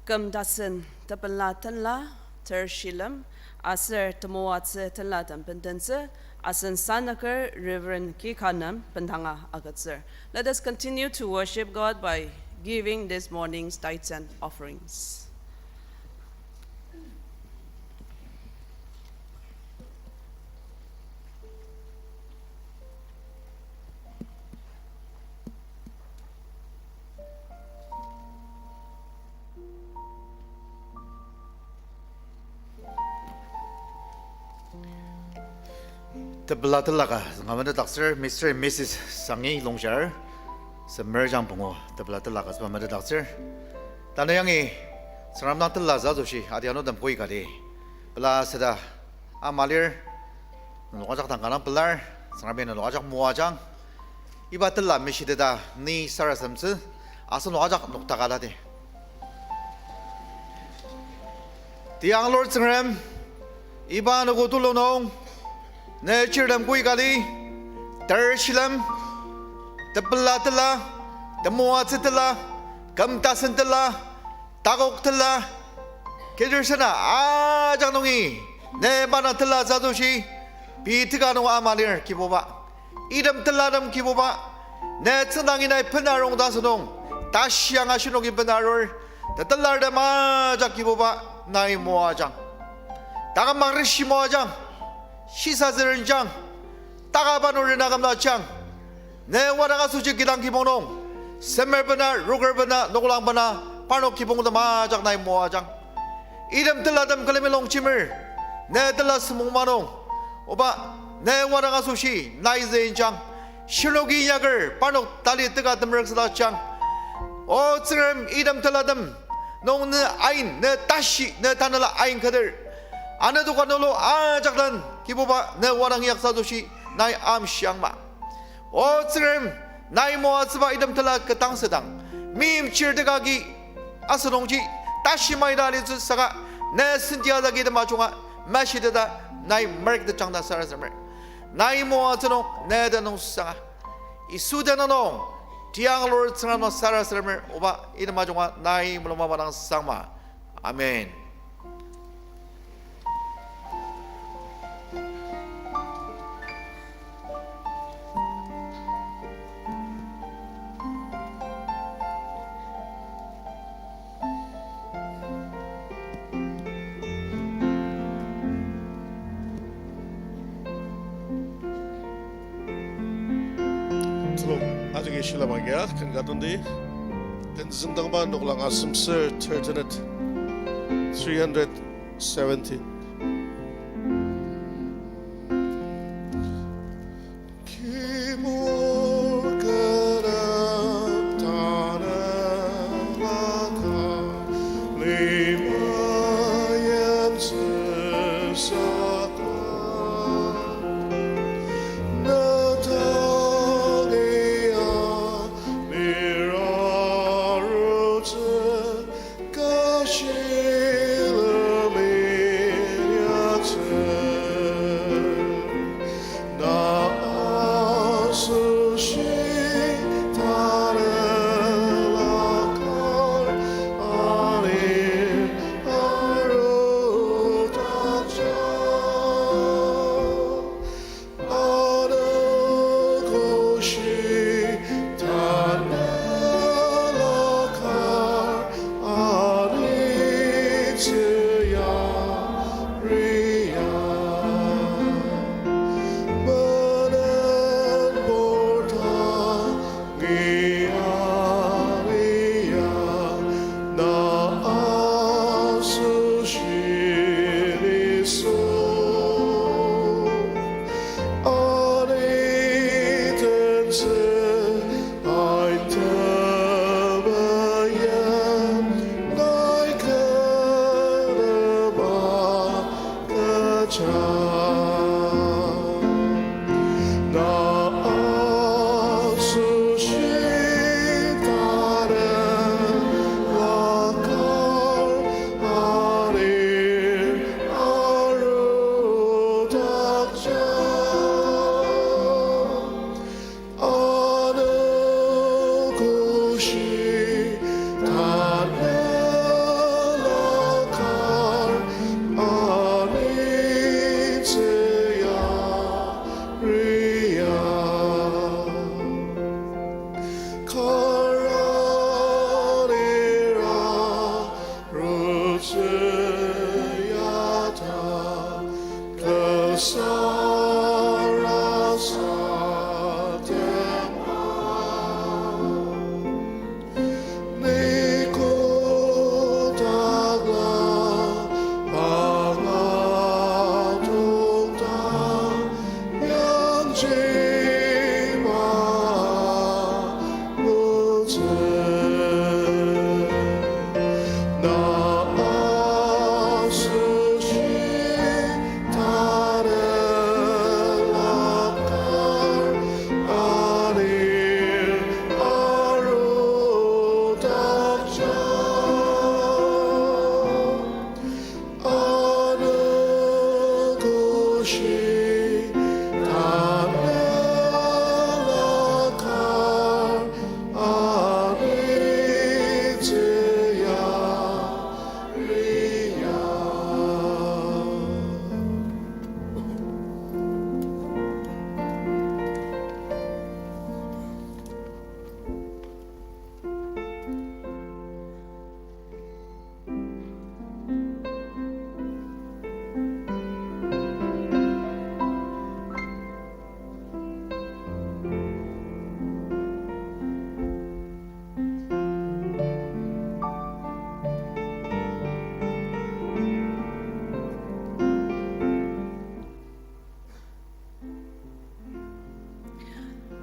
S7: 금 다슨 더블라 텔라 tershilum aser tmoatse tela dan pendense asen sanaker reverend kikanam pendanga agatser. Let us continue to worship God by giving this morning's tithes and offerings.
S6: Teblatelaga, ngamanda Dr. Mr. and Mrs. Sangi Longshar, Semerjang Bungo, Teblatelaga, Mamada Dr. Tanayangi, Saramna Telaza Zoshi, Adiano Dampoigadi, Bla Seda, Amalir, Wajak Tangana Pilar, Sarabin and Wajak Muajang, Ibatella Mishida, Ni Sarasamsu, Asan Wajak Noctagaladi. The young Lord Sangram, Iban Gotulono. Nature kui kali, tershilam, tebelatela, temuatitela, kamtasentela, takokela, kejersana, ajanongi, nebanatela zadoshi, bitigano amalir kiboba, idam teladam kiboba, netsanangina penarong dasonong, tashyang ashinogi penaror, tetelardama jakiboba, nai moajang, tagamarishi moajang. 시사들은 장 따가바노를 나감나 장내 와라가 수직 기당 기봉농 샘멜버나 루거버나 노글랑버나 파노 기봉도 마작 나이 모아장 이름 들라담 걸레멜 롱침을 내 들라스 몽마농 오바 내 와라가 수시 나이즈인 장 실록이 약을 파노 달리 뜨가 덤럭스다 장 어츠름 이름 들라담 농네 아인 내 다시 내 단을라 아인 그들 아내도 관노로 아작단 기보바 내 와랑이 약사도시 나이 암시양마 어츠름 나이 모아스바 이름 틀라 그 땅서당 밈 칠드가기 아스롱지 다시 마이다리즈 사가 내 신디아다기드 마중아 마시드다 나이 머크드 장다 사라스mer 나이 모아스노 내다농 수사가 이 수데노농 디앙로르 tsangama 사라스mer 오바 이름 마중아 나이 물로마바랑 상마 아멘.
S8: 아직의 실험하기야 큰 가던데 덴승당반 녹랑 아슴스 터트넷 317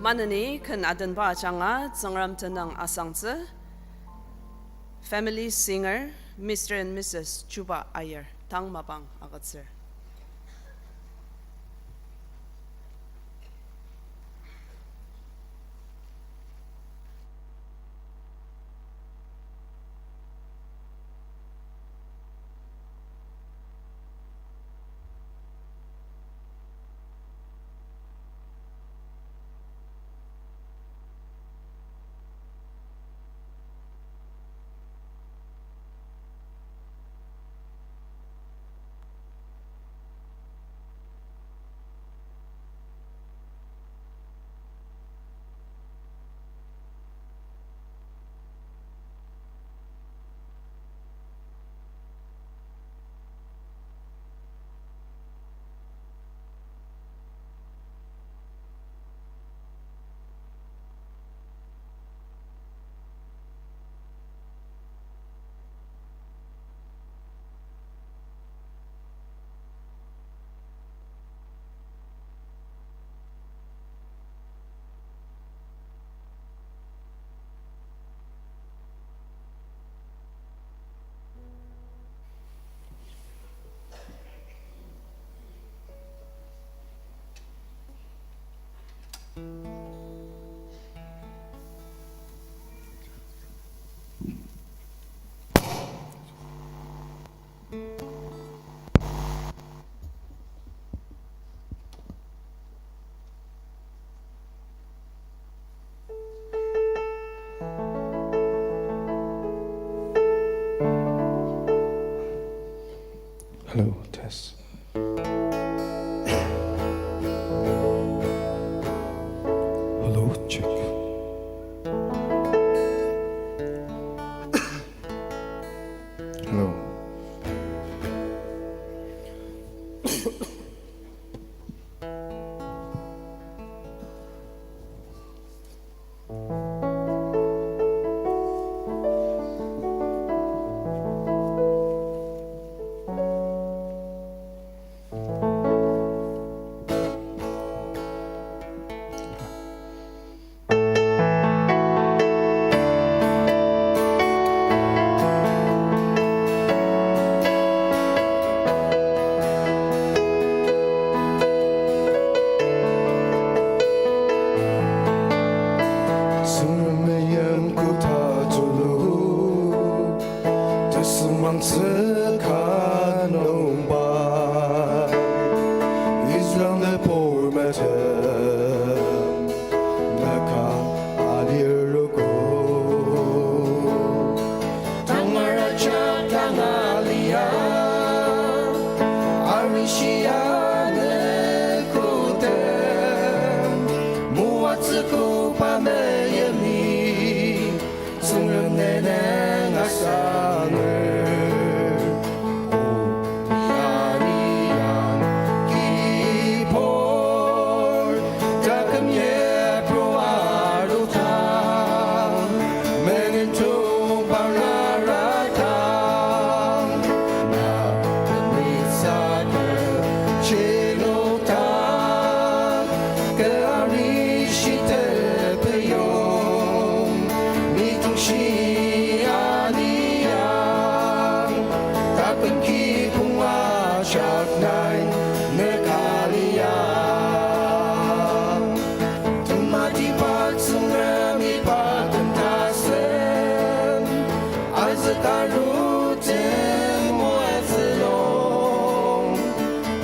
S7: Manani kan adan ba changa zangram tanang asangse family singer Mr. and Mrs. Chuba Ayer tang mabang agatser.
S2: Hello, Tess. Hello, check. Hello.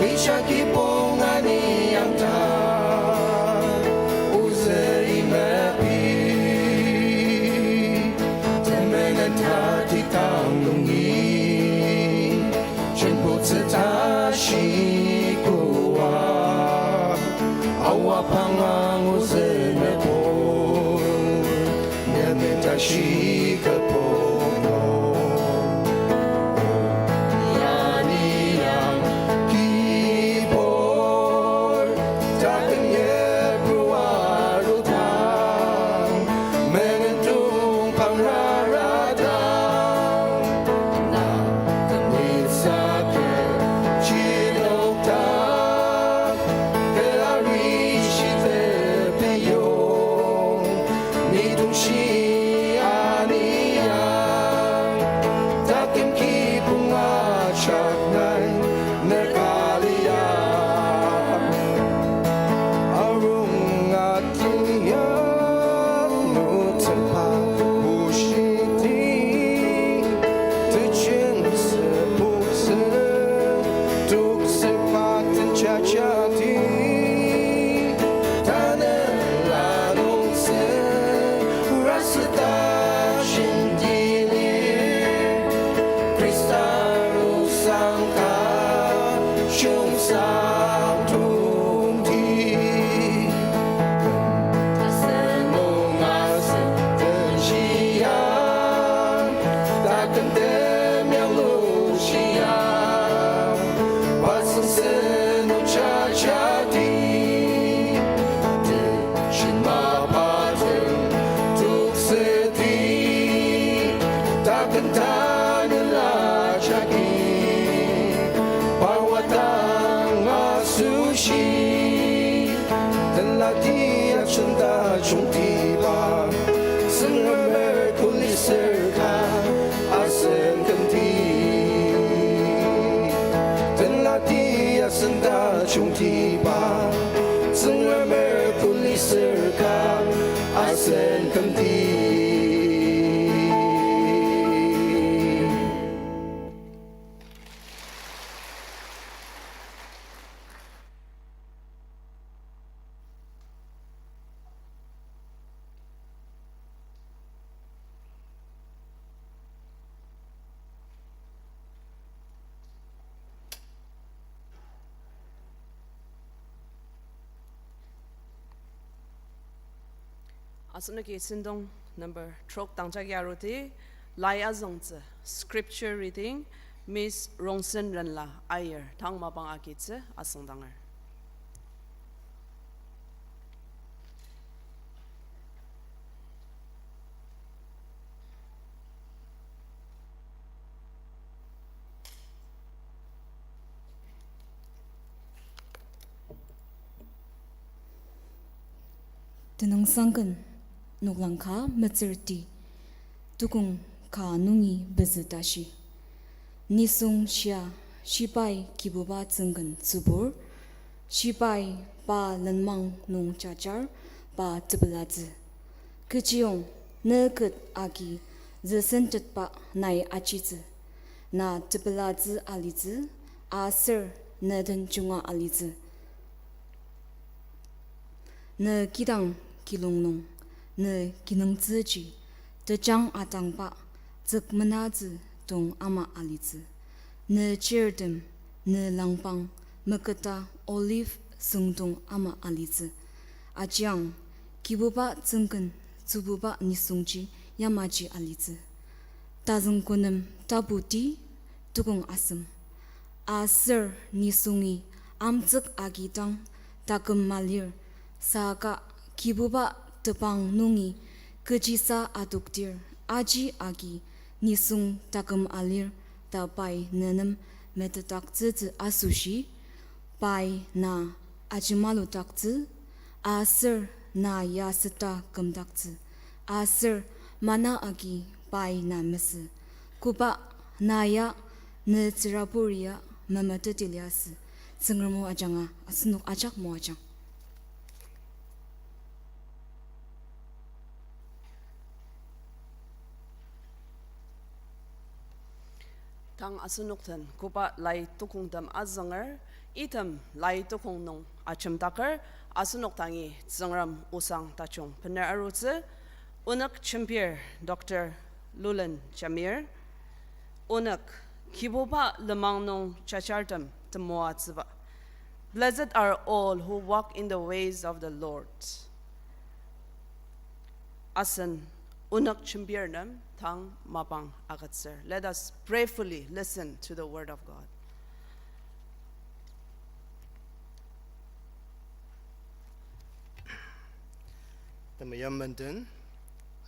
S5: Ishakipungani yamta Uzeri mepi Temenen tati tangungi Chenpo tsetashi kuwa Awa pangang uzemepo Nemetashi kapono Yani yang kipor Takkan yeruarutang Menentung pangraradang Na kemisake chinoktak Kelarishite peyong Nidung shi aniyang Takim kipunga chaknan Nerkaliyang Arung ating yang Nutan pa bushiti Tuchen se bukse Tuk se paten chachati Tanen lanong se Rasita shindilir Kristaro sangka Shung sang tung ti Mongasen tenjian Takkan dem yang lusian Pasang senu cacati Shin mapaten tuk seti Takkan tanin lajaki Pawatang asushi Telati at sunda chung tiba Sengamer kuliserka Asen kanti Telati at sunda chung tiba Sengamer kuliserka Asen kanti
S7: Asunaki Sindong number Trok Tangchak Yaruti Lai Azongzi Scripture reading Miss Rongsen Renla Ayer Tang Mabang Akitze Asongdanger
S1: Tenang sangkan nuklang ka matsirti tukung ka nungi bezetashi nisung shia shipai kibuba tsenggan tsubur shipai pa lanmang nung chachar pa tibelazi kechiyong nekut aki zesentet pa nai achizi na tibelazi alizi aser neden chunga alizi ne kidang kilongnong ne kinang ziji de jang atang ba zik menazi dong ama alizi ne chirdem ne langpang mekata olive sungdong ama alizi ajiang kibuba zengken zububa nisungji yamaji alizi tazeng kunem tabuti tukung asem aser nisungi amzik agitang takem malir Saka kibuba tepang nungi kejisa aduktir aji agi nisung takam alir ta pai nenem metatak zizi asushi pai na ajimalu takzi aser na yasita kamdakzi aser mana agi pai na mesi kuba na ya ne tsirapuria mamatatilyasi tsengermu ajanga asunuk ajak mo ajang
S7: tang asunuktan kupa lai tukungdam azanger itam lai tukung achim takar asunuk tangi zangram usang tachung pener arutze unak chimpir Dr. Lulan Jamir unak kiboba lemang nong chachartam temoa ziba. Blessed are all who walk in the ways of the Lord. Asan unak chimbirnam tang mapang agatser. Let us prayerfully listen to the word of God.
S10: Tamayamandun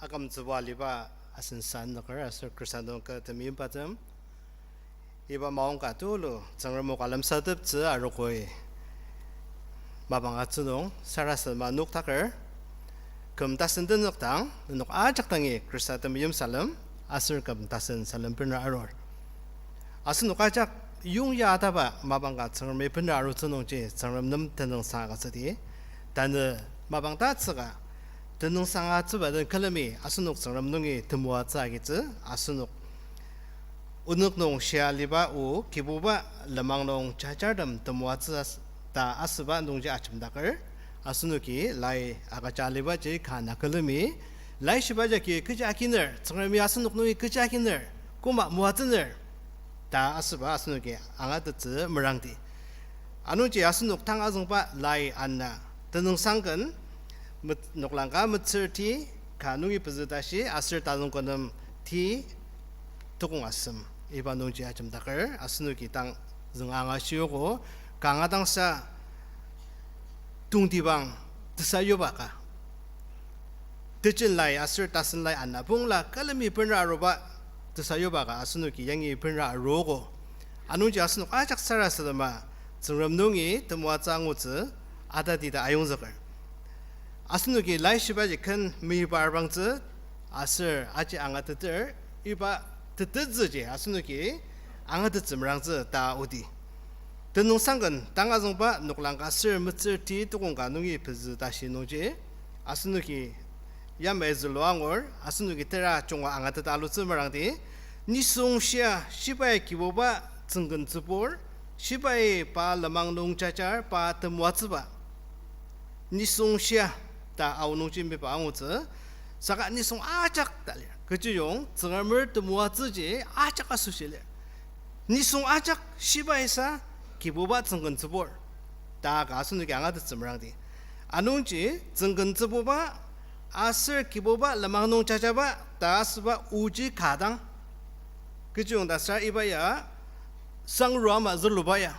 S10: agam zwaliba asan san nakar asar krisandon ka tamim patam iba maong ka tulo zangramo kalam sadap tse arokoi mabang atsunong sarasa manuk takar kum tasan den noktang nok ajak tangi krisatam yum salam asar kum tasan salam pina aror asan nok ajak yung yata ba mabang ka zangrame pina aror tsunong je zangram nam tenong sa ka sadi dan mabang ta tsga tenong sa nga tsuba den kalami asunok zangram nongi temua tsa gi tse asunok unuk nong shia liba u kibuba lamang nong chachardam temua tsa ta asba nong je achim dakar asunuki lai aga chaliba je khana kalami lai shiba je ki kja kiner zangrami asunok nongi kja kiner kuma muatner ta asba asunuki anga tse merangti anu je asunok tang azongpa lai anna tenong sangkan noklangka matserti kanungi pezetashi asir tadung konam ti tukung asem iba nungji acham dakar asnuki tang zenganga shiogo kanga tangsa tungtibang tsayo baka techin lai asir tasan lai anabung la kalami penra roba tsayo baka asnuki yangi penra rogo anungji asnuk ajak sarasadama zengram nungi temua zangutze adadida ayung zakar asnuki lai shibaji kan mi barbangze asir aji angateter iba tetezje asnuki angatetze merangze ta udi tenung sangan tangazongba noklangka sir mutserti tukungka nungi pezi dashi nongje asnuki yamezloangor asnuki tera chungwa angateta alutze merangdi nisongshia shibai kiboba zenggen zebor shibai pa lamang nong chachar pa temuatzba nisongshia ta aunung jimbe ba angutze saka ni song ajak dalya kejung zengamur temua ziji ajak asusile ni song ajak shibaisa kiboba zenggen zebor ta ga sunu ge angad zemrangdi anungji zenggen zeboba asir kiboba lamang nong chachaba ta sba uji kadang kejung da sa ibaya sangrama zulubaya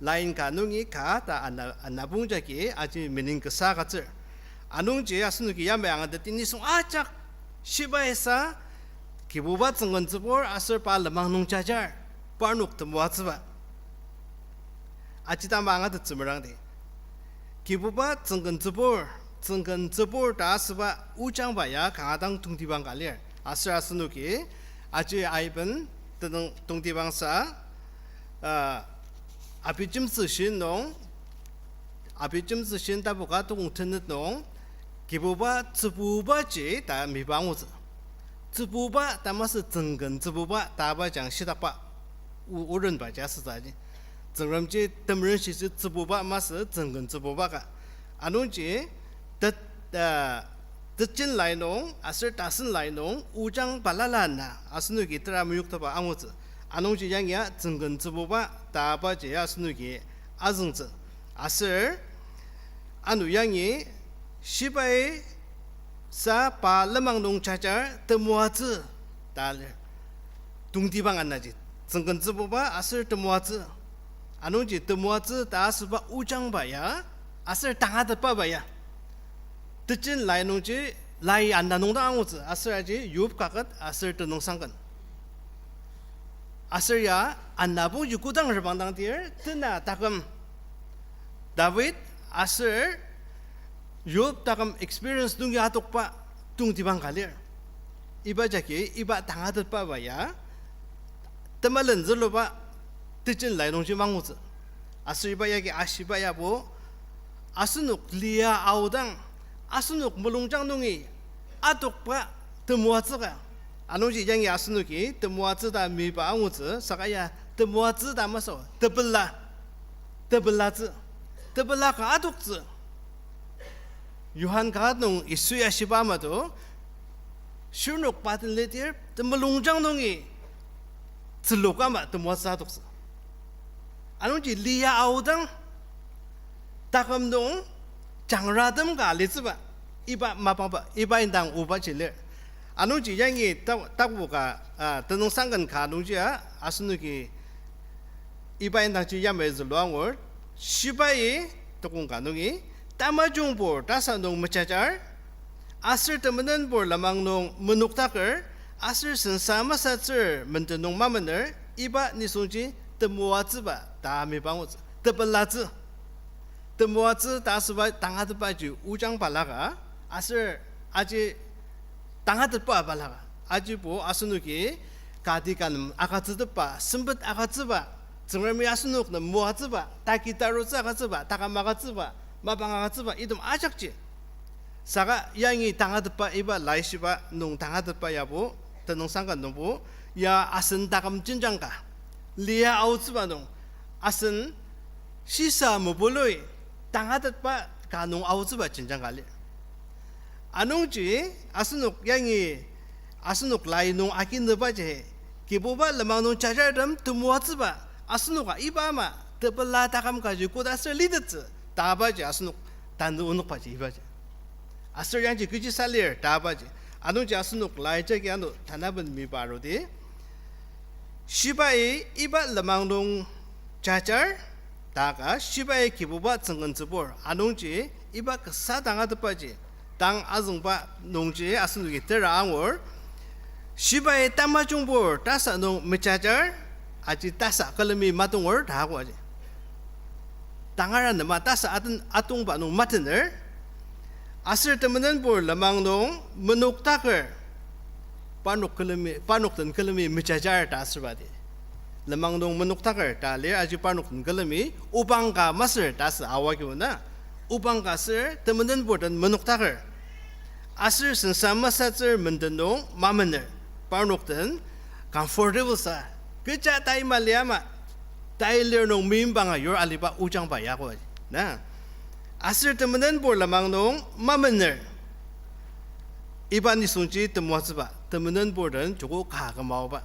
S10: lain kanungi ka ta anabungja ki aji mening kesagatzer anungje asnuki yambe angade tinisung ajak shibaesa kibuba zenggen zebor asir pa lamang nong chajar parnuk temuatzba ajita angade zmerangde kibuba zenggen zebor ta asba ujang baya kangadang tungtibang kalir asir asnuki aji aiben tenung tungtibang sa abijim shin nong abijim shin tabuka tung tenet nong kibuba zibuba je ta mibanguz zibuba tamas zenggen zibuba taba jang shidapa uren ba ja sizaji zengram je temren shi zibuba mas zenggen zibuba ka anungji tjin lai nong asir tasin lai nong ujang balalana asnuki tra muyukta ba anguz anungji yangya zenggen zibuba taba je asnuki azungze asir anu yangi shibai sa pa lamang nong chajar temuazi dal tungtibang annaji zenggen zeboba asir temuazi anungji temuazi ta asba ujang baya asir tangada pa baya tjin lai nongji lai anna nong da anguz asir aji yub kakat asir tenong sangkan asir ya annabu yukudang rebandang dir tena takam David asir Yob takam experience nungi atok pa tung tibang kalir iba jaki iba tangadat pa baya temalan zelo ba tijin lai nongji manguz asu iba yaki ashiba ya bo asunuk liya audang asunuk mulungjang nungi atok pa temuatsaga 아노지 양이 아스누기 드모아즈다 미바앙우즈 사가야 드모아즈다 마서 드블라즈 드블라가 아독즈 유한 가동 이수야 시바마도 슈녹 받은 레디르 드물롱장동이 들로가마 드모아즈 아독즈 아노지 리야 아우당 다감동 장라듬가 리즈바 이바 마방바 이바인당 우바질레 아노지 양이 딱보가 드는 상근 가누지야 아스누기 이바인당 지야메즈 로앙월 시바이 똑공 가누기 따마중보 다산동 무차잘 아슬 때문은 볼 라망농 문옥탁을 아슬 선사마사츠 문드농 마문을 이바 니송지 드모아즈바 다미방우즈 드블라즈 드모아즈 다스바 당하드바지 우장발라가 아슬 아지 당하드바 발라가 아지보 아스누기 가디간 아가즈드바 심붓 아가즈바 정말미 아스누크는 모아즈바 다기다로즈 아가즈바 다가마가즈바 마방아가즈바 이름 아작지 사가 양이 당하드바 이바 라이시바 농 당하드바 야보 드농 상간 농보 야 아슨 다감 진장가 리아 아우즈바 농 아슨 시사 모볼로이 당하드바 가농 아우즈바 진장갈리 아농지 아스녹 양이 아스녹 라이농 아킨드바제 기보바 라망농 자자름 드모아즈바 아스녹아 이바마 드블라 다감까지 고다스 리드츠 다바지 아스녹 단드 운옥바지 이바지 아스 양지 그지 살리르 다바지 아농지 아스녹 라이저기 안노 다나번 미바로디 시바이 이바 라망농 자자 다가 시바이 기보바 정근즈보 아농지 이바 그 사당하드바지 당 아중바 농지 아스누기 때라앙월 시바의 따마중보 따사농 미차절 아지 따사 걸음이 마동월 다하고지 당하라는 마 따사 아동바농 마트늘 아슬 때문은 볼 라망농 문옥탁을 빠녹던 걸음이 미차절 따스바디 라망농 문옥탁을 따레 아지 빠녹던 걸음이 우방가 맛을 따스 아와기구나 우방가슬 때문은 보던 문옥탁을 아슬 선사마사절 문드농 마문을 빠녹던 comfortable사 그자 다이말리아마 다일레농 민방아 요 알리바 우장바 야고 나 아슬 때문은 볼라망농 마문을 이반이 손지 때모스바 때문은 보던 저거 가가마오바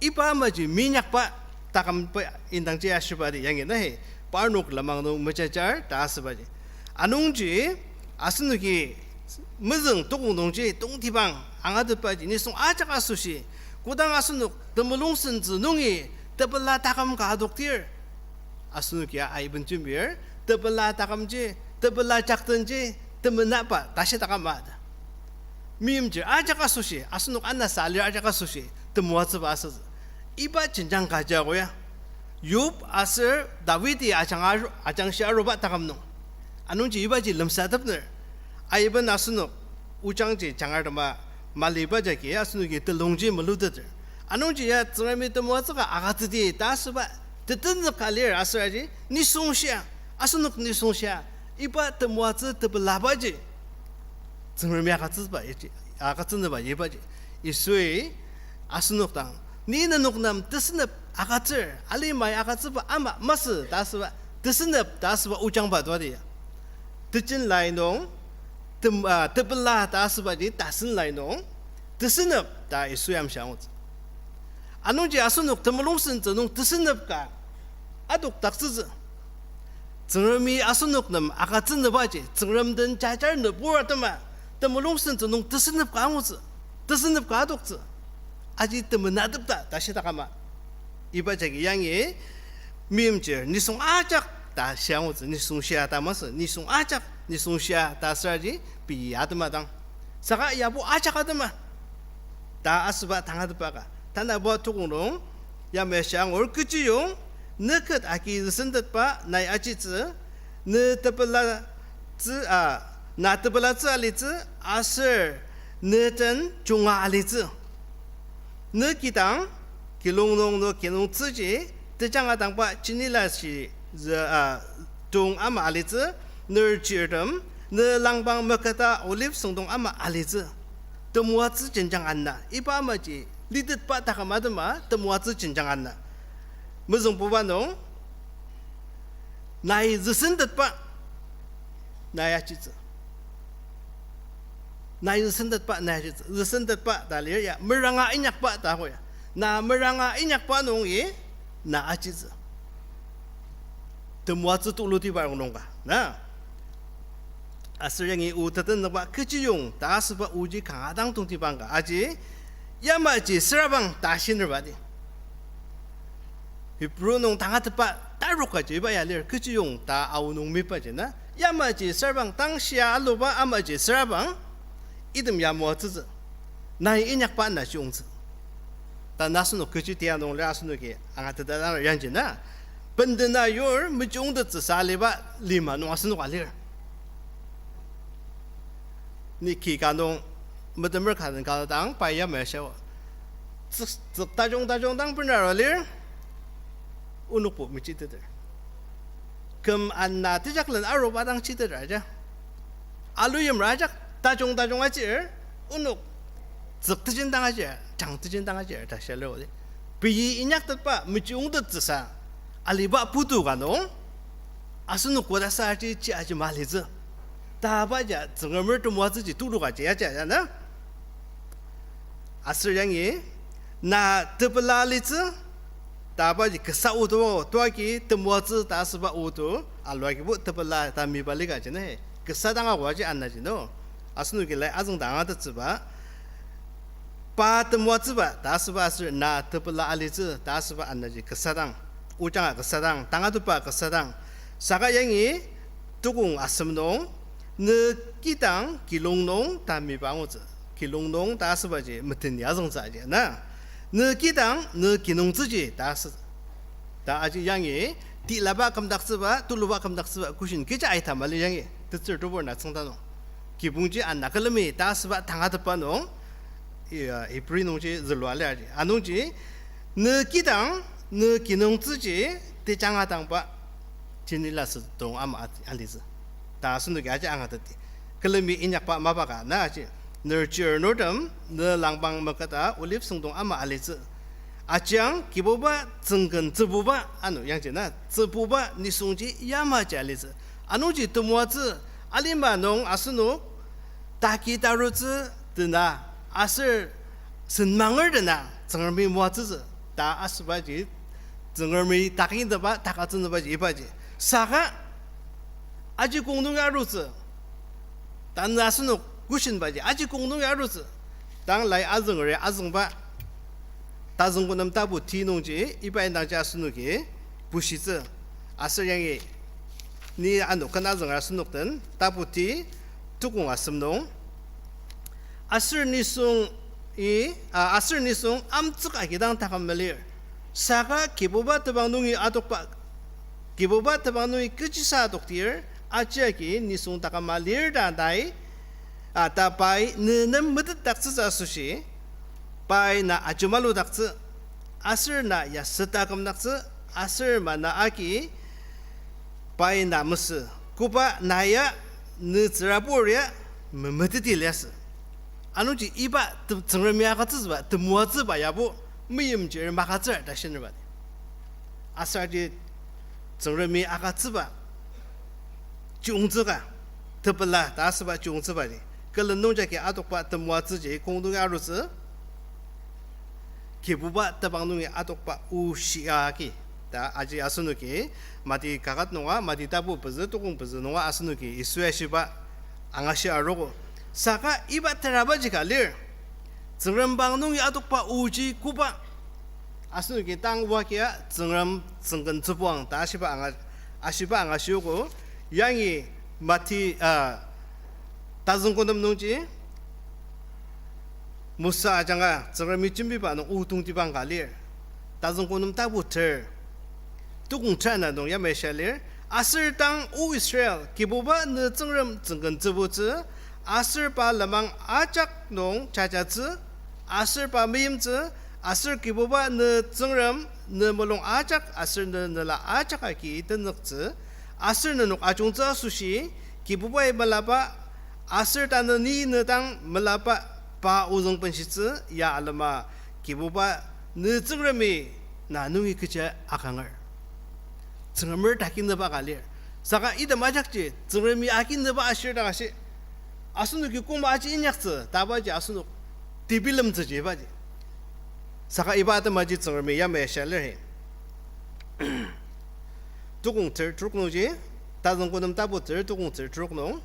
S10: 이바마지 민약바 다감바 인당지 아시바디 양이네 빠녹 라망농 무자잘 다스바지 아농지 아스누기 무슨 동동지 동티방 앙아드바지 니송 아자가수시 고당 아스누 드물롱슨즈 농이 더블라 다감 가독tir 아스누기야 아이번 준비를 더블라 다감지 더블라 작든지 드문나바 다시 다감마다 미임지 아자가수시 아스누 안나 살리 아자가수시 드모아즈바스 이바 진장 가자고야 욥 아슬 다윗이 아장시아로바 다감농 아농지 이바지 름사답늘 아이번 아스누 우장지 장아르마 말리바자기 아스누기 들롱지 물루드들 아농지야 드라미 드모아즈가 아가트디 다스바 드든드 칼리르 아스라지 니송시야 아스누크 니송시야 이바 드모아즈 드블라바지 정말 아가트바 이지 아가트는바 예바지 이수이 아스누크당 니는 녹남 드스납 아가트 알리마이 아가츠바 아마 마스 다스바 드스납 다스바 우장바도디야 드진 라이농 드블라 다스바지 다슨 라이농 드스납 다 이수얌 샹우즈 아농지 아스누크 드물롱슨 저농 드스납가 아독 닥스즈 정름이 아스누크남 아가츠느바지 정름든 자잘느 보아드마 드물롱슨 저농 드스납가 앙우즈 드스납가 아독즈 아직 드문나듭다 다시 다가마 이바자기 양이 미음절 니송 아작 다 샹우즈 니송 시아 다마스 니송 아작 니송 시아 다스라지 비야드마당 사가 야보 아작하드마 다 아스바 당하드바가 다나보 토공롱 야메 샹올 그지용 너컷 아기 선듯바 나이 아지즈 너 더블라즈 나 더블라즈 알리즈 아슬 너전 중아 알리즈 너 기당 기롱농 너 기농 쯔지 뜨장아 당바 진일라시 동 아마 알리즈 너 지름 너 랑방 먹다 올립 성동 아마 알리즈 temua zi jenjang anna iba ma ji lidet pa ta kama de ma temua zi jenjang anna mezong bu ba nong nai zisen det pa nai ya chi zi nai zisen det pa nai chi zi zisen det pa da le ya meranga inyak pa ta ho ya na meranga inyak pa nong yi na a chi zi temua zi tu lu ti ba nong ba na asiryangi utatan na ba keciyong taas ba uji kangadang tung ti bangga aji yama ji serabang tasin ba di Hebrew nong tangat pa taruk aji ba ya ler keciyong ta au nong mi pa na yama ji serabang tang sia alu ba ama ji serabang idem ya mo zi nai inyak pa na xiong zi ta nasu no keci tia nong la su no ke anga ta da yan ji na bendena yor mi jong de zi sa le ba lima no asu no ka ler你去干东，没得门看人干当，白也没少。这大众当不那了，我弄不没记得的。咁安那这个人阿罗巴当记得来着，阿鲁也没着，大众阿姐，我弄这这件当阿姐，长这件当阿姐，他写了的。比一样的吧，没用的至少，阿里巴不多干东，阿是弄过的啥子家就马里子。다바자 정어물 또 뭐지 두루가 제야잖아 아스량이 나 드블라리즈 다바지 그 사우도 또기 또 뭐지 다스바 우도 알로기 뭐 드블라 다미발리가 전에 그 사당하고 하지 않나지 너 아스누길래 아정 당하듯 봐 바드 뭐지바 다스바스 나 드블라리즈 다스바 않나지 그 사당 우장아 그 사당 당하듯 바그 사당 사가양이 두궁 아스므농 너 기당 기롱농 담미 방어즈 기롱농 다스바지 무튼 야정자잖아 너 기당 너 기농즈지 다스 다 아직 양이 디라바 감닥스바 툴루바 감닥스바 구신 기자 아이타 말리 양이 듣을 두번나 청다노 기붕지 안 나글미 다스바 당하듯 바노 이 브리농지 절로알야지 안농지 너 기당 너 기농즈지 대장하당바 진일라스 동 아마 알리즈 다스는 게 아직 안 하듯이 그러면 인약 바 마바가 나지 너저 노덤 너 랑방 먹다 올립 성동 아마 알리즈 아장 기보바 증근 즈부바 아노 양제나 즈부바 니송지 야마지 알리즈 아노지 도모즈 알리마농 아스노 다기 다루즈 드나 아슬 선망을 드나 정얼미 모아즈 다 아스바지 정얼미 다기인데 바 다가즈는 바지 이바지 사가 아직 공동의 아루스 단 나스노 구신 바지 아직 공동의 아루스 당 라이 아정을 아정바 다정군남 다부 티농지 이바인 당자 스누기 부시즈 아스량이 니 안노 간아정을 스누든 다부티 두공 아슴농 아스르니송 아스르니송 암츠가 기당 타감멜리 사가 기보바 드방농이 아독바 기보바 드방농이 끝이사 독티르 아치아기 니송 다가마 리르다다이 아다바이 느는 무드 닥스자 수시 바이나 아주말로 닥스 아스르나 야스다감 닥스 아스르마나 아기 바이나 무스 구바 나야 느즈라보리아 무무드딜레스 아누지 이바 정르미아가 즈바 드모즈바 야보 미임지 마가즈 다신르바 아사지 정르미 아가 즈바 종즈가 더블라 다스바 종즈바리 그런 농자게 아독바 더모아 지지 공동의 아루스 기부바 더방농의 아독바 우시아기 다 아지 아스누기 마디 가갓노와 마디 다부 버즈 또공 버즈노와 아스누기 이수야시바 앙아시아로고 사가 이바테라바지가 lir 정름방농의 아독바 우지 구바 아스누기 땅와기야 정름 정근 즈부왕 다시바 앙아 아시바 앙아시오고 양이 마티 다정고놈 농지 무사 아장아 저러미 준비바는 우동지방 갈리 다정고놈 따부터 두공찬나 농 야메샬리 아슬당 우 이스라엘 기보바 너 정름 정근 즈부즈 아슬바 라망 아작 농 자자즈 아슬바 미임즈 아슬 기보바 너 정름 너 몰롱 아작 아슬 너라 아작하기 든넉즈 아슬는 아종자 수시 기부바에 말라바 아슬다는 니 너당 말라바 바 우정 번시즈 야 알마 기부바 너 증름이 나누이 그저 아강을 증름을 닦인 너바 갈리 사가 이다 마작지 증름이 아긴 너바 아시다가시 아스누기 꼬마지 인약스 다바지 아스누 디빌름즈 제바지 사가 이바다 마지 증름이 야메샬레 두공틀 두공지 다정고놈 따보틀 두공틀 두공놈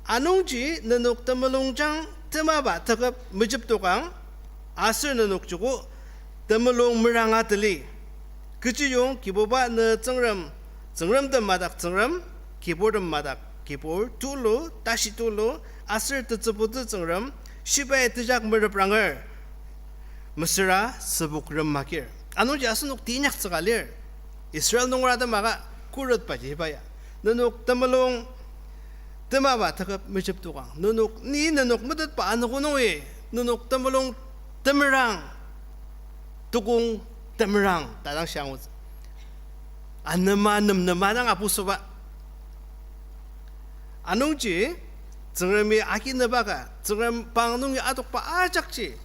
S10: 아농지 너녹 더멀롱장 드마바特무집도강 아슬 너녹 주고 더멀롱 물랑아들리 그지용 기보바 너 정lâm 마닥 정lâm 기보름 마닥 기볼 둘로 다시 둘로 아슬 뜻부드 정lâm 시바에 드작 머르브랑을 무스라 스북름 마길 아농지 아스녹 디냐 쓰갈리 이스라엘 농라다 마가 쿠르트 바지 해봐야 너녹 더멀롱 드마바特무집도강 너녹 니 너녹 무듯 바노고노에 너녹 더멀롱 더물랑 두공 더물랑 다당 샹우즈 안너마 넘너마당 아부소바 아농지 정름이 아기 너바가 정름 방농이 아독바 아작지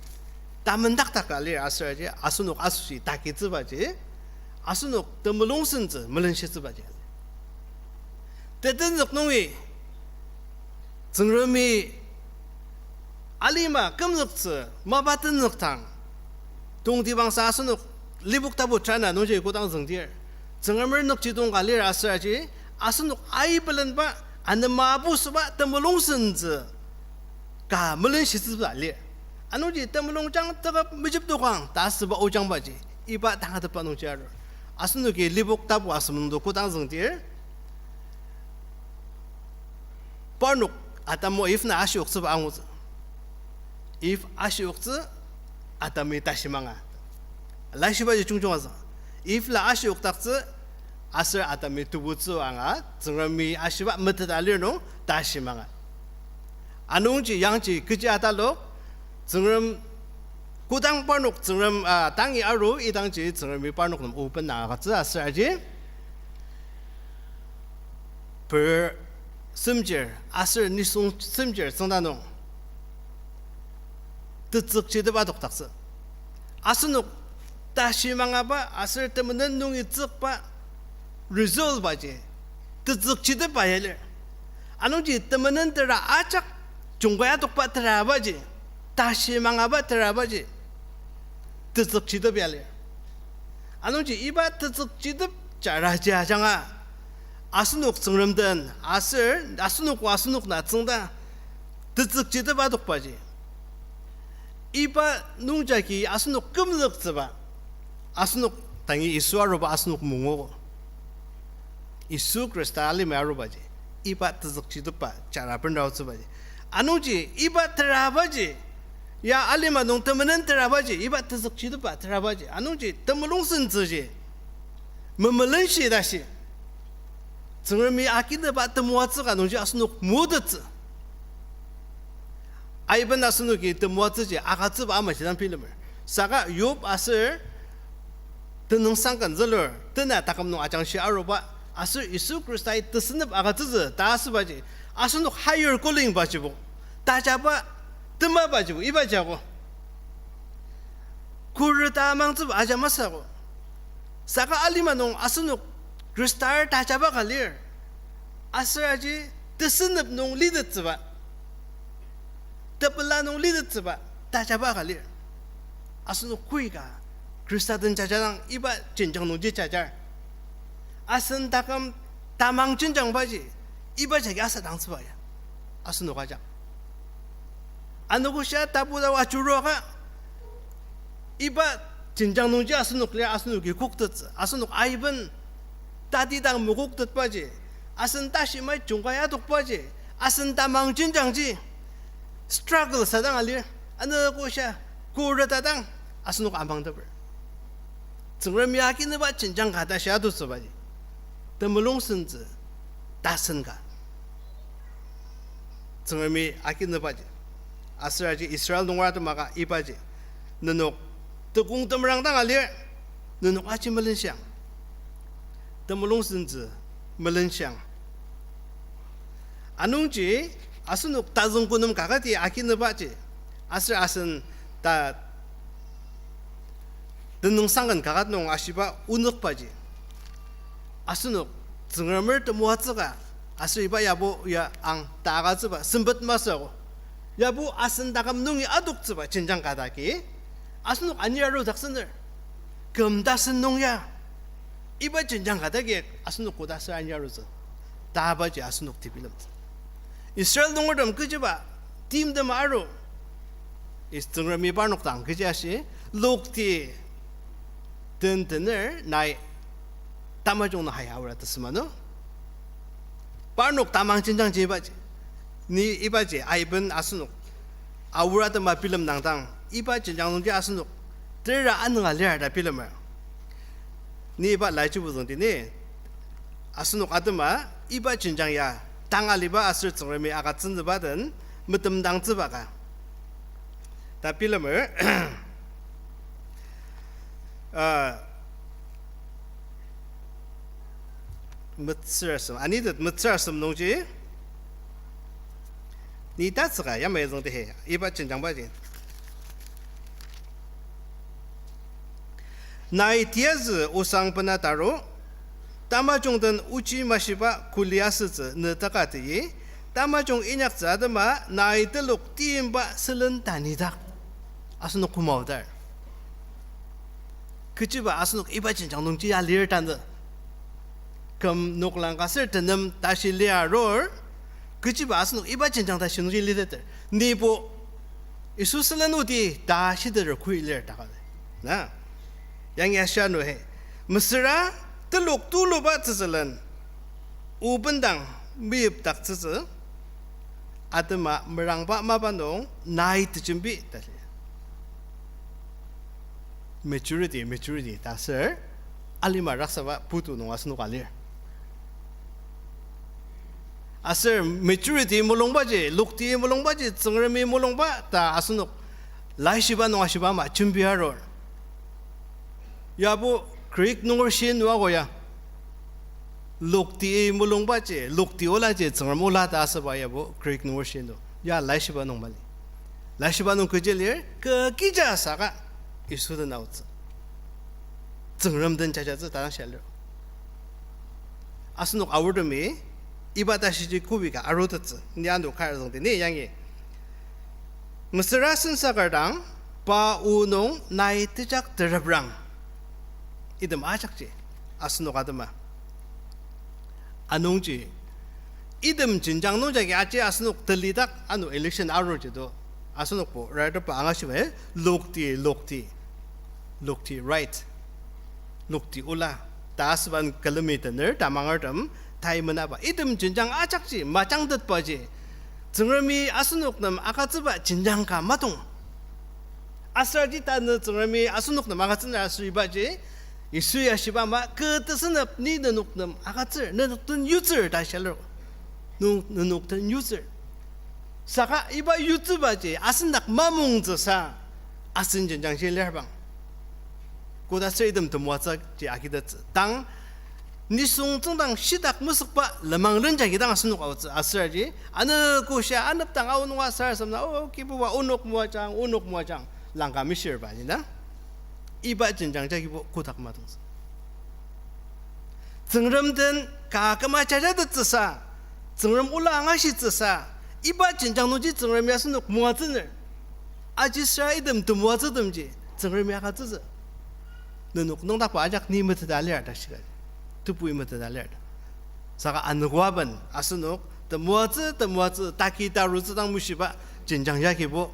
S10: 다문닥닥갈리 아스라지 아수녹 아수시 다기즈바지 아수녹 더물롱슨즈 물른시즈바지 때든적 농이 정름이 알리마 금적스 마바튼 넉탕 동디방 사수녹 리북다부 차나 농제 고당 성디에 정엄을 넉지동 갈리 아스라지 아스녹 아이블런바 안마부스바 더물롱슨즈 가 물른시즈바 알리 아노지 더물롱장 뜨가 무집도광 다스바 오장바지 이바 당하드 바농자르 아스녹이 리북다부 아스문도 고당 성디에 빠녹 아담모 if나 아시옥스 방우즈 if 아시옥스 아담이 다시망아 라시바지 중중하서 if라 아시옥닥스 아슬 아담이 두부츠 왕아 정람이 아시바 못달리노 다시망아 아농지 양지 그지 아달로 정람 고당 빠녹 정람 땅이 아루 이 당지 정람이 빠녹 놈 오pen 나가지 아스라지 per 심절 아슬 니송 심절 성단농 뜻적지도 바독닥스 아스녹 다시망아바 아슬 때문에 농이 적바 리졸바지 뜻적지도 바야래 아농지 때문에 들아 아작 중과야 독바 들아바지 다시망아바 들아바지 뜻적지도 바야래 아농지 이바 뜻적지도 잘하지 하장아 아스녹 정름든 아슬 아스녹 나정다 뜻적지도 바독바지 이바 농자기 아스녹 금럭즈바 아스녹 당이 이수아로바 아스녹 뭉오고 이수 크리스탈리 마로바지 이바 뜻적지도바 자라번라우즈바지 아노지 이바 트라바지 야 알리마 농터면은 트라바지 이바 뜻적지도바 트라바지 아노지 더물롱슨즈지 머멀런시다시 정음이 아끼드 바트 모아츠가 농지 아스녹 모드츠 아이번 아스녹이 또 모아츠지 아가츠 바마 지난 필름을 사가 욥 아슬 드능 상간절러 드나 다감농 아장시 아로바 아슬 이수 그리스타이 뜻스럽 아가츠즈 다스바지 아스녹 하이얼 콜링 바지고 다자바 드마 바지고 이바자고 구르다망즈 아자마사고 사가 알리마농 아스녹 그리스타르 다자바 갈리 아스라지 뜻스럽 농 리드츠바 더블라농 리드츠바 다자바 갈리 아스녹 쿠이가 그리스타든 자자랑 이바 진정농지 자자 아슨 다감 다망 진정바지 이바 자기 아사 당스바야 아스녹 가자 아노고샤 다보다 와주로가 이바 진정농지 아스녹래 아스녹이 국듯 아스녹 아이번 다디당 무곡듯 바지 아슨 다시마 중과야 독바지 아슨 다망 진정지 스트러글 사당 알리 아노고샤 고르다당 아스녹 안방더블 정말 야기는 바 진정 가다샤도 써바지 더물롱슨즈 다선가 정말 아기는 바지 아스라지 이스라엘 농라도 마가 이바지 너녹 뜨공 떠물랑당 알리 너녹 아치 멀른샹 더물롱슨즈 멀른샹 아농지 아스녹 다정군음 가가디 아기는 바지 아슬 다 듣는 상은 가가농 아시바 운옥바지 아스녹 증얼물 또 모아츠가 아스이바 야보 야앙 따가즈바 선벗 마스하고 야보 아슨 다감 농이 아독즈바 진장 가다기 아스녹 아니야로 닥선을 금다슨 농야 이바 진장 가다기 아스녹 고다스 아니야로서 다바지 아스녹 디빌럼 이스라엘 농어름 그지바 팀드 마루 이스트그램이 바녹당 그지아시 록티 든든을 나이 담아종나 하야우라 뜻으면은 바녹 다망 진장 제바지 니 이바지 아이번 아스녹 아우라드 마 필름 낭당 이바 진장 농지 아스녹 들라 안능아 레다 필름을 니 이바 라이치부던디니 아스녹 아드마 이바 진장야 당알리바 아스 정름이 아가 쩐드바든 무덤당 쯔바가 다 필름을 무츠르섬 아니듯 무츠르섬 농지 니 다스가 야매정데 해 이바 진장바지 나이 티아즈 오상पना 따로 따마종든 우치 마시바 굴리아스즈 너다가디 따마종 인약자드마 나이들록 띠임바 슬른다니다 아스노 구마우달 그치바 아스노 이바 진장농지 알리르단드 금 녹랑가슬 드는 다시 리아롤 그치바 아스노 이바 진장 다시 농지 리데들 니보 이수슬은 우디 다시들을 구일려다가 나 양야샤노해 무스라 들록 뚫로바 즈슬은 우번당 미입닥 즈즈 아드마 머랑바 마바농 나이트 준비 다시 maturity 다슬 알리마 락사바 부투농 아스노 갈리 아슬 maturity 몰롱바지 록티 몰롱바지 정르미 몰롱바 다 아스노 라이시바 농 아시바 마 준비하러 야보 그릭 농을 신와고야 록티 몰롱바지 록티 올라지 정말 몰라다 아서봐 야보 그릭 농을 신도 야 라이시바 농 말리 라이시바 농 그젤리 그 기자사가 이수도 나오지 정름든 자자즈 다른 샬러 아스녹 아우르미 이바다시지 쿠비가 아로드즈 니안도 카르동데 네 양이 무스라 순사가랑 바우농 나이트작 드르브랑 이듬 아작지 아스녹 아드마 아농지 이듬 진장농자기 아지 아스녹 들리닥 아노 엘렉션 아로지도 아스녹보 라이더프 앙아시베 록티 right 록티 올라 다스반 킬로미터를 다망어덤 타이머나바 이듬 진장 아작지 마장듯 빠지 정르미 아스녹남 아가츠바 진장가 마동 아스라지 따는 정르미 아스녹남 아가츠나 아스리바지 이수야시바마 그 뜻은 니는 녹남 아가츠 너는 유저 다샬로 너는 유저 사가 이바 유튜버지 아스낙 마몽즈사 아슨 진장 실례방 고다스이듬 도모아지 아기다츠 당 니송 정당 시닥 무석바 레망른자기당 아스녹 아우츠 아스라지 아느 고샤 안업당 아우노와 살섬나 오 기부와 오녹 모아장 랑가미시르바니나 이바 진장자기 고닥 마동스 정름든 가까마 자자드츠사 정름 올라앙아시츠사 이바 진장노지 정름이야스녹 모아즈늘 아지스라이듬 도모아즈듬지 정름이야가즈즈 너녹 농닥바 아작 니무트 달리아다 시가 투부이무트 달리아다 사가 안누과번 아스녹 더모아즈 다키다루즈당 무시바 진장자기보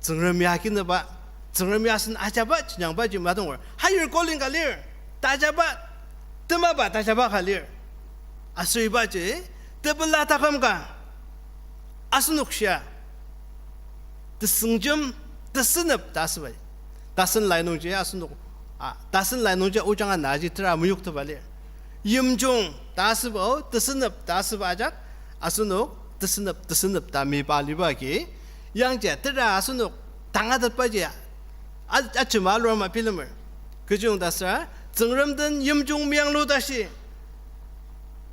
S10: 정름이야기느바 정름이야슨 아자바 진장바지 마동을 하율 꼴린 갈릴 따자바 뜨마바 따자바 갈릴 아스이바지 뜨블라타감가 아스녹시아 뜨승점 뜨스납 다스바이 다슨 라이농지 아스녹 다슨 라이농지 오장아 나지 트라 무육도 발리 임종 다스바 뜨스납 다스바작 아스녹 뜨스납 다미발리바기 양제 뜨라 아스녹 당하듯 빠지 아주 말로만 필름을 그중 다스라 정름든 임종 명로 다시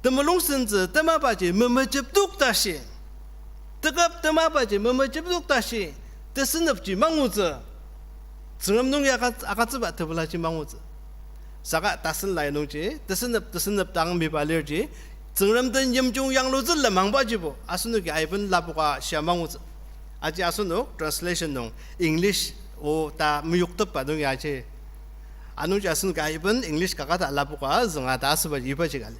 S10: 드물롱선즈 뜨마바지 뭐뭐집뚝 다시 뜨겁 뜨마바지 뭐뭐집뚝 다시 뜨스럽 지망우즈 정엄농이 아가츠바 더블라 지망우즈 사가 따슨 라이농지 뜨스럽 땅 미발려지 정엄든 염중 양로즈 라망바지보 아스누기 아이번 라보가 시아망우즈 아지 아스누 트랜슬레이션 농 잉글리시 오다 무육답 바동이 아지 아누지 아스누기 아이번 잉글리시 가가다 라보가 정아다 아스바 이바지갈려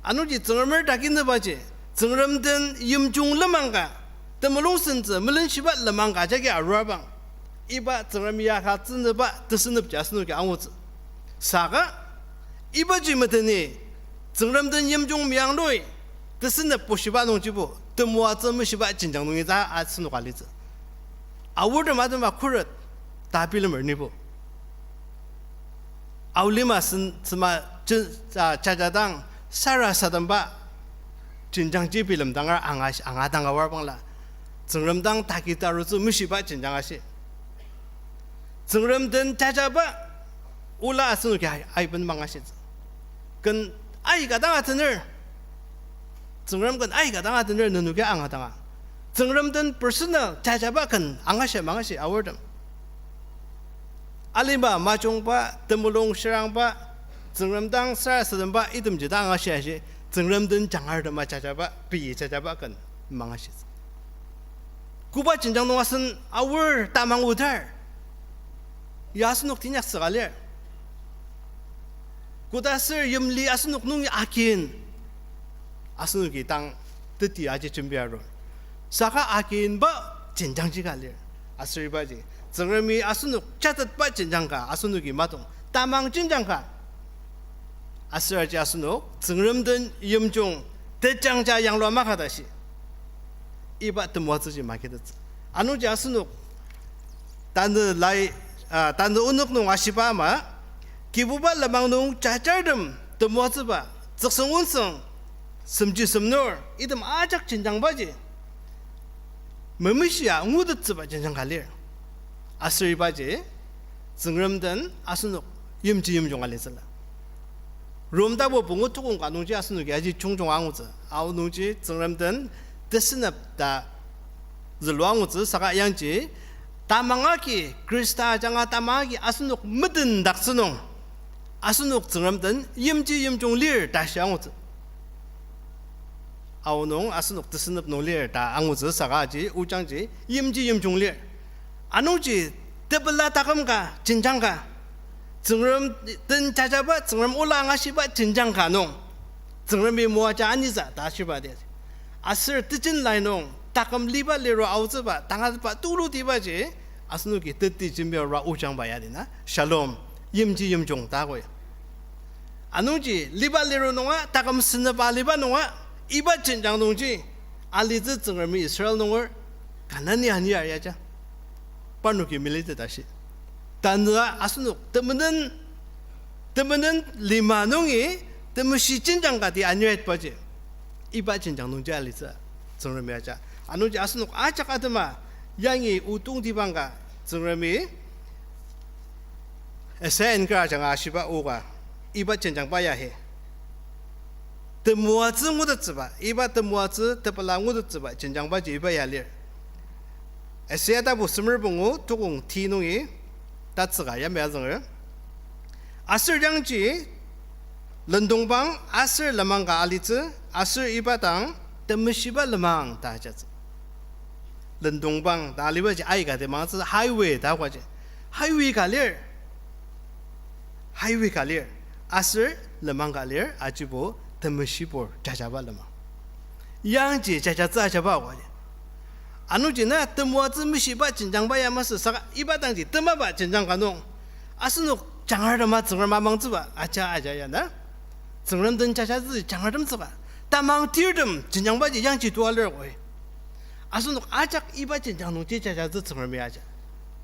S10: 아누지 정엄을 다긴느 바지 정엄든 염중 라망가 더물롱선즈 물론시바 라망가 자기 아루아방 이바 정엄이야가 쯔느바 뜨스럽지 아스누기 아우즈 사가 이바지 못하니 정람든 염중 미양로이 뜨스럽 보시바 농지부 뜨모아 쩌무시바 진장농이자 아스누 관리즈 아우르 마드마 쿠르 다빌름 얼니부 아울리마슨 스마 자자당 사라사단바 진장지 빌름당을 앙아당가 와방라 정람당 다기다루즈 무시바 진장하시 정람든 자자바 올라 아스누기 아이번 망하시즈 근 아이가 당하던 늘 정람건 아이가 당하던 늘 누누게 앙하당하 정람든 퍼스널 자자바건 앙하시 망하시 아워덤 알리바 마종바 드물롱 시랑바 정람당 사라스든바 이듬지다 앙하시 하시 정람든 장하르마 자자바 비 자자바건 망하시 구바 진장동 와선 아워 따망 우달 야스녹 티냐 쓰갈래 구다스 염리 아스녹 농이 아킨 아스녹이 땅 뜻이 아직 준비하러 사가 아킨 바 진장지 갈래 아스리바지 정음이 아스녹 짜듯 바 진장가 아스녹이 마동 따망 진장가 아스라지 아스녹 정음든 염종 대장자 양로마가다시 이바 뜸와즈지 마게듯 아누지 아스녹 단드 라이 단드 운옥농 아시바마 기부바 라망농 짜짜름 더모즈바 적성운성 섬지섬노 이듬 아작 진장바지 머미시야 우드츠바 진장갈래 아스리바지 정름든 아스녹 염지염종 알레슬라 롬다보 봉어 투공 가농지 아스녹이 아지 종종 왕우즈 아우농지 정름든 뜻스납다 zluang우즈 사가 양지 다망아기 그리스타 장아 다망아기 아스녹 뭐든 닥스농 아스녹 정엄든 염지 염종 리 다시앙우즈 아우농 아스녹 뜨스럽 농리 다 앙우즈 사가지 우장지 염지 염종 리 아누지 데블라 다감가 진장가 정엄든 자자바 정엄 올라가시바 진장가 농 정엄이 모아자 아니자 다시바데 아스 뜻진 라이농 다감 리바 리로 아우즈바 당하바 뚜루디바지 아스녹이 뜻디 준비하라 우장바야 되나 샬롬 염지 염종 다고요. 아누지 리발리로 농아 다감 스나바 리바 농아 이바 진장 농지 알리즈 정음이 이스라엘 농을 가난이 아니야야자. 빠누기 밀리드 다시. 단느아 아스녹 때문은 리마 농이 때문시 진장가디 아니야 빠지. 이바 진장 농지 알리즈 정음이야자. 아누지 아스녹 아작아드마 양이 우뚱디방가 정음이 에세엔가 장아 시바 오가 이바 전장 봐야 해. 더모아즈 무드츠바 이바 더모아즈 더블라 무드츠바 전장 봐지 이바야 래. 에세다 부스물 봉우 두공 티농이 다츠가 야매정을 아슬량지 런동방 아슬 라망가 알리츠 아슬 이바당 더무시바 라망 다자즈 런동방 다리바지 아이가 되마스 하이웨이 다과지 하이웨이 갈래 하이웨이 갈래 아슬 라망 갈래 아지보 더무시보 자자바 라망 양지 자자자 자바와 아누지나 더모아즈 무시바 진장바야마스 사가 이바당지 더마바 진장가농 아스녹 장하르마 정얼마망즈바 아자야나 정름든 자자즈 장하름즈바 따망 티르름 진장바지 양지 도알려고 아스녹 아작 이바 진장농 제자자즈 정얼미야자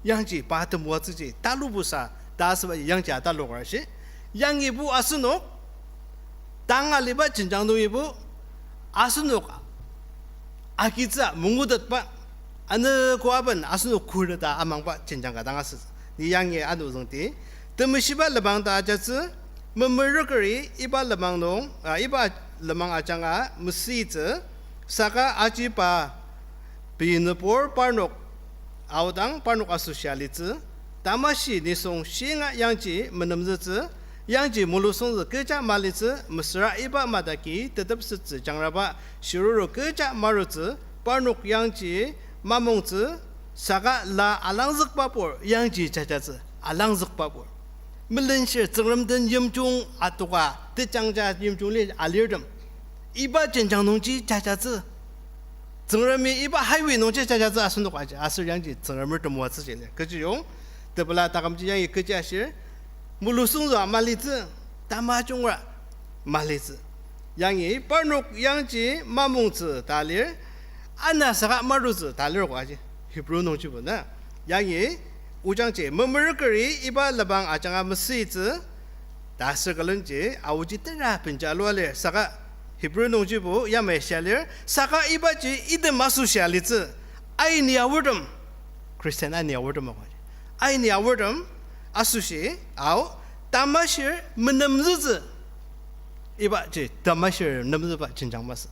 S10: 양지 바드모아즈지 달루부사 다스바 양지 아달로가시 양이부 아스녹 땅알리바 진장농이부 아스녹 아기자 뭉구듯바 아느 고압은 아스녹 쿠르다 아망바 진장가 당하스 니 양의 아누정티 드무시바 라방다 아자스 머머르거리 이바 라방농 이바 라망 아장아 무시즈 사가 아지바 비누포 파녹 아우당 빠누 아소시알리즈 다마시 니송 싱아 양지 문음즈즈 양지 물루송즈 그자 말리즈 무스라 이바 마다키 뜻업스즈 장라바 시루로 그자 마루즈 빠누 양지 마몽즈 사가 라 알랑즈바보 양지 자자즈 알랑즈바보 밀렌시 정름든 염중 아토가 뜻장자 염중리 알리르름 이바 전장농지 자자즈 정름이 이바 하이웨이 농지 자자즈 아순도 과지 아슬양지 정름을 좀 모아쓰지네 그지용 더블라 다감지 양이 그자시 물루송즈 말리즈 다마종라 말리즈 양이 빠녹 양지 마몽즈 달릴 아나사가 마루즈 달릴 과지 히브리 농지보나 양이 우장제 머머거리 이바 라방 아장아 머시즈 다스글은지 아우지 때라 벤자로알레 사가 히브리 농지보 야메샬레 사가 이바지 이데 마수샬리즈 아이니아워덤 크리스찬 아이니아워덤 아이니아워덤 아수시 아우 다마시 문남즈즈 이바지 다마시 남즈바 진장마스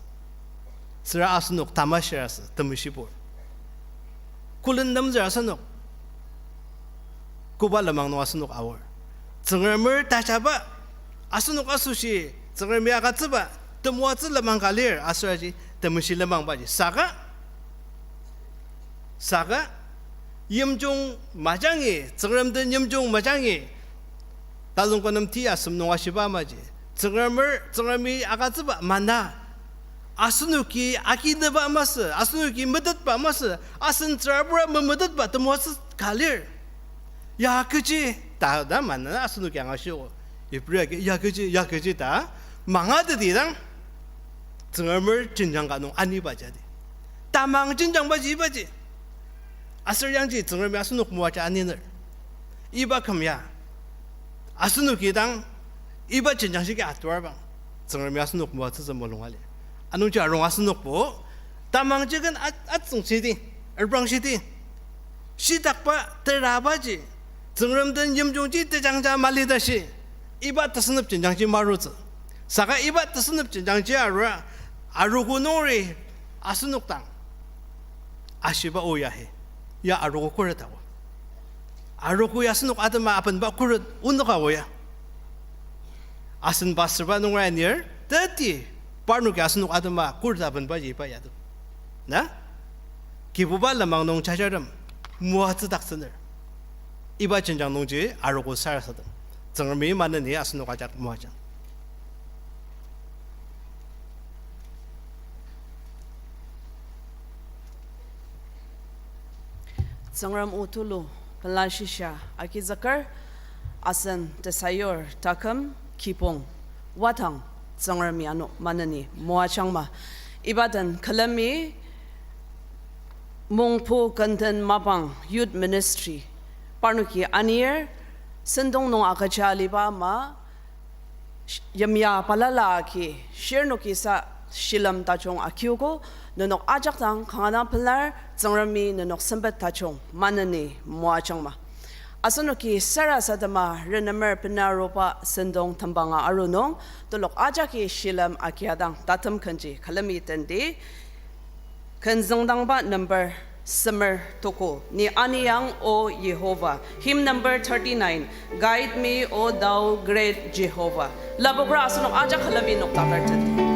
S10: 스라 아스녹 다마시라스 담시보 쿨은 남즈 아스녹 구발라망노 아스녹 아워 정얼물 다잡아 아스녹 아수시 정얼미 아가츠바 덤와츠 라망갈레 아스라지 담시 라망바지 사가 염종 마장이 정얼든 염종 마장이 다중권음 티야 숨농아시바마지 정얼미 아가츠바 만나 아스누키 아키드바 마스 아스누키 머덧바 마스 아슨 트라브라 머덧바 덤와츠 갈레 야 그지 다다 만나 아스누키 앙아시오 이브리게 야 그지 다 망아드디랑 정얼물 진장가농 아니바자디 다망 진장바지 이바지 아슬양지 정얼미 아스누크 모아자 아니늘 이바 컴야 아스누키당 이바 진장식이 아투아방 정얼미 아스누크 모아서 몰롱할래 아누지 아롱 아스누크보 다망직은 아츠ং시디 얼방시디 시닥바 때라바지 정름든 염종지 대장자 말리다시 이바 뜻습 진장지 마루즈 사가 이바 뜻습 진장지 아루구노리 아스누크당 아시바 오야해 야 아루고 꾸르다고 아루고 야스누크 아드마 아픈바 꾸르 운노가 오야 아슨 바스바 농라니얼 더티 바누게 아스누크 아드마 꾸르다 번바 이바야도 나 기부바 라망농 자자름 무아츠 닥스늘 이바 전장 농지 아루고 살아서든 정미 맞는 이 아스누크 아작 무아장
S7: 정람 우툴루 발라시샤 아키자커 아선 데사yor 타컴 키퐁 와탕 정람미아노 마나니 모아창마 이바단 칼람미 몽포 간든 마방 유th ministry 파누키 아니르 선동농 아카차리바 마 yamya palala ki shirno ki sa shilam tachong akyugo nonok ajaktang khana pilar zangrami nonok sambat tachong manani moachangma asono ki sara sadama renamer pinaropa sendong tambanga arunong tolok ajaki shilam akyadang tatam kanji khalami tende kanzangdang ba number Summer Toko ni Aniyang O Yehovah. Hymn number 39. Guide me, O thou great Jehovah. Labokra asunok aja khalami nok takartan.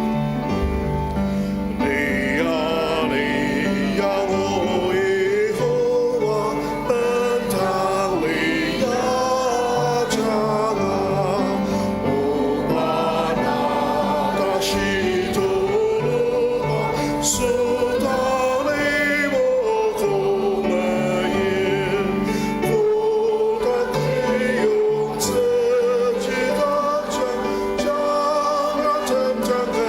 S8: Jungle.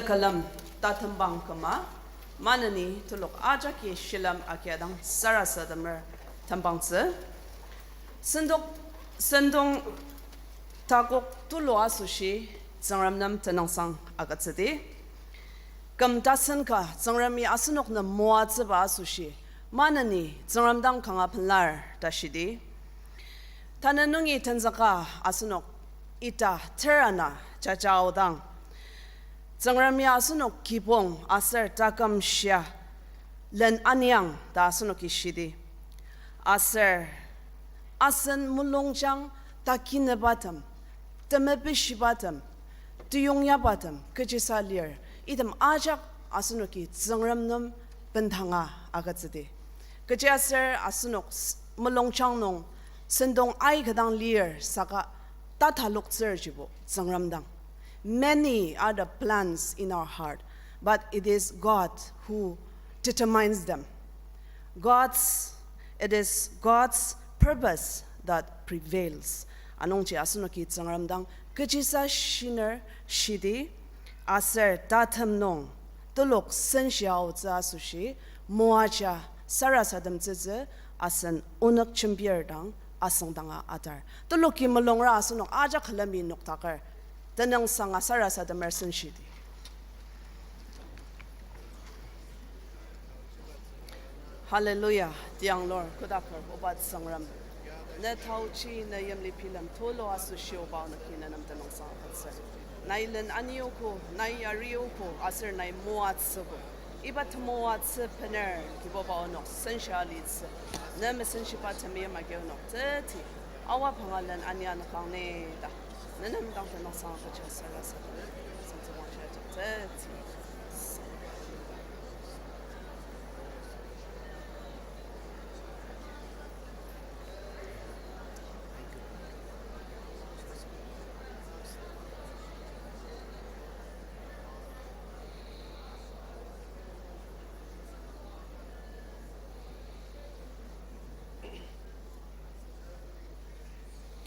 S7: kalam tatambang kama manani tulok aja ki shilam akyadang sarasa damer tambangse sendong takok tulo asushi zangramnam tenangsang agatsedi kam dasan ka zangrami asunok na moazba asushi manani zangramdang kanga plar dashidi tananungi tanzaka asunok ita terana chachaodang zangrami asunok kipong aser takam shia len anyang da asunok ishidi aser asan mulongjang takinabatam tamapishibatam tuyongyabatam kajisalir idam ajak asunoki zangramnam bentanga agatsidi kajaser asunok mulongjang nong sendong ai kadang lir saka tatalok serjibo zangramdang. Many are the plans in our heart, but it is God who determines them. It is God's purpose that prevails. Anong chi asunoki zangramdang kajisa shiner shidi aser tatam nong tulok senxiao za sushi moaja sarasadam zizi asan unak chimbierdang asang danga atar tuloki malongra asunok aja khalami noktakar tanang sanga sarasadam ersen shidi. Hallelujah, tiang Lord, kudakar obat sangram. Na tauchi na yamli pilam tolo asu shioba na kinanam tanong sa aser. Nailan anyoko, nai arioko, aser nai moatsubo. Ibat moatsu pener, kiboba onok, sensualis. Na mesensipa tamia magyono, teti. Awa pangalan anyan kang da. Nanam dang tanong sa aser sa Santa Mocha teti.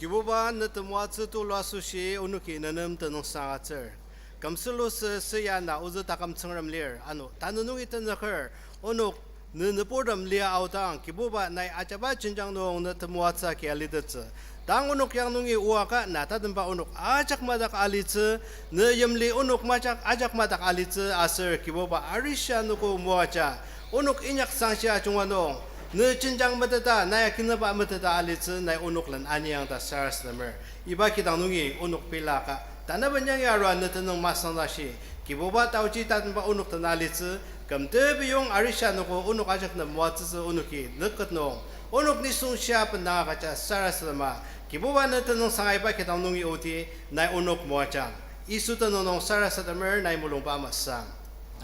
S10: Kibuba na temua tu lo sushi unuki nanam tenong sangater. Kamselo se ya na uzu takam tsangram lir anu tanunung itan zakher unuk ne podam lia autang kibuba nai achaba chinjang nong na temua tsa ki alidetse. Tang unuk yang nungi uaka na tademba unuk ajak madak alitse ne yemli unuk majak ajak madak alitse aser kibuba arisha nuku muacha unuk inyak sangsha chungwanong ne chinjang matata naya kinaba matata alitse nai unuk lan anyang da sars namer iba kitang nungi unuk pilaka tanabanyang yarwa na tanong masandashi kibuba tauchi tatanba unuk tanalitse kamte biyong arisha nuku unuk ajak na muatse unuki nekat nong unuk ni sung siya pandangakacha sars nama kibuba na tanong sangay ba kitang nungi uti nai unuk muachang isu tanong sars namer nai mulong pa masang.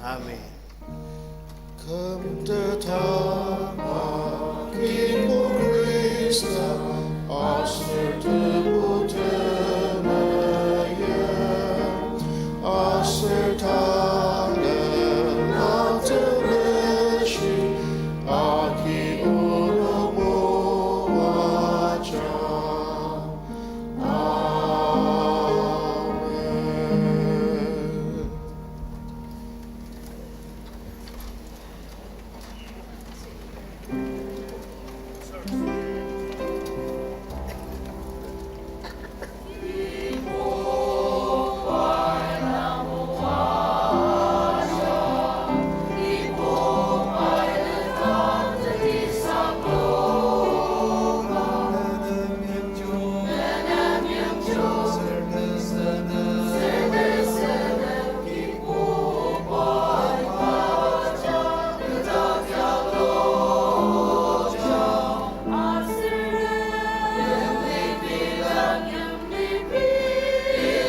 S10: Amen.
S5: Come to town.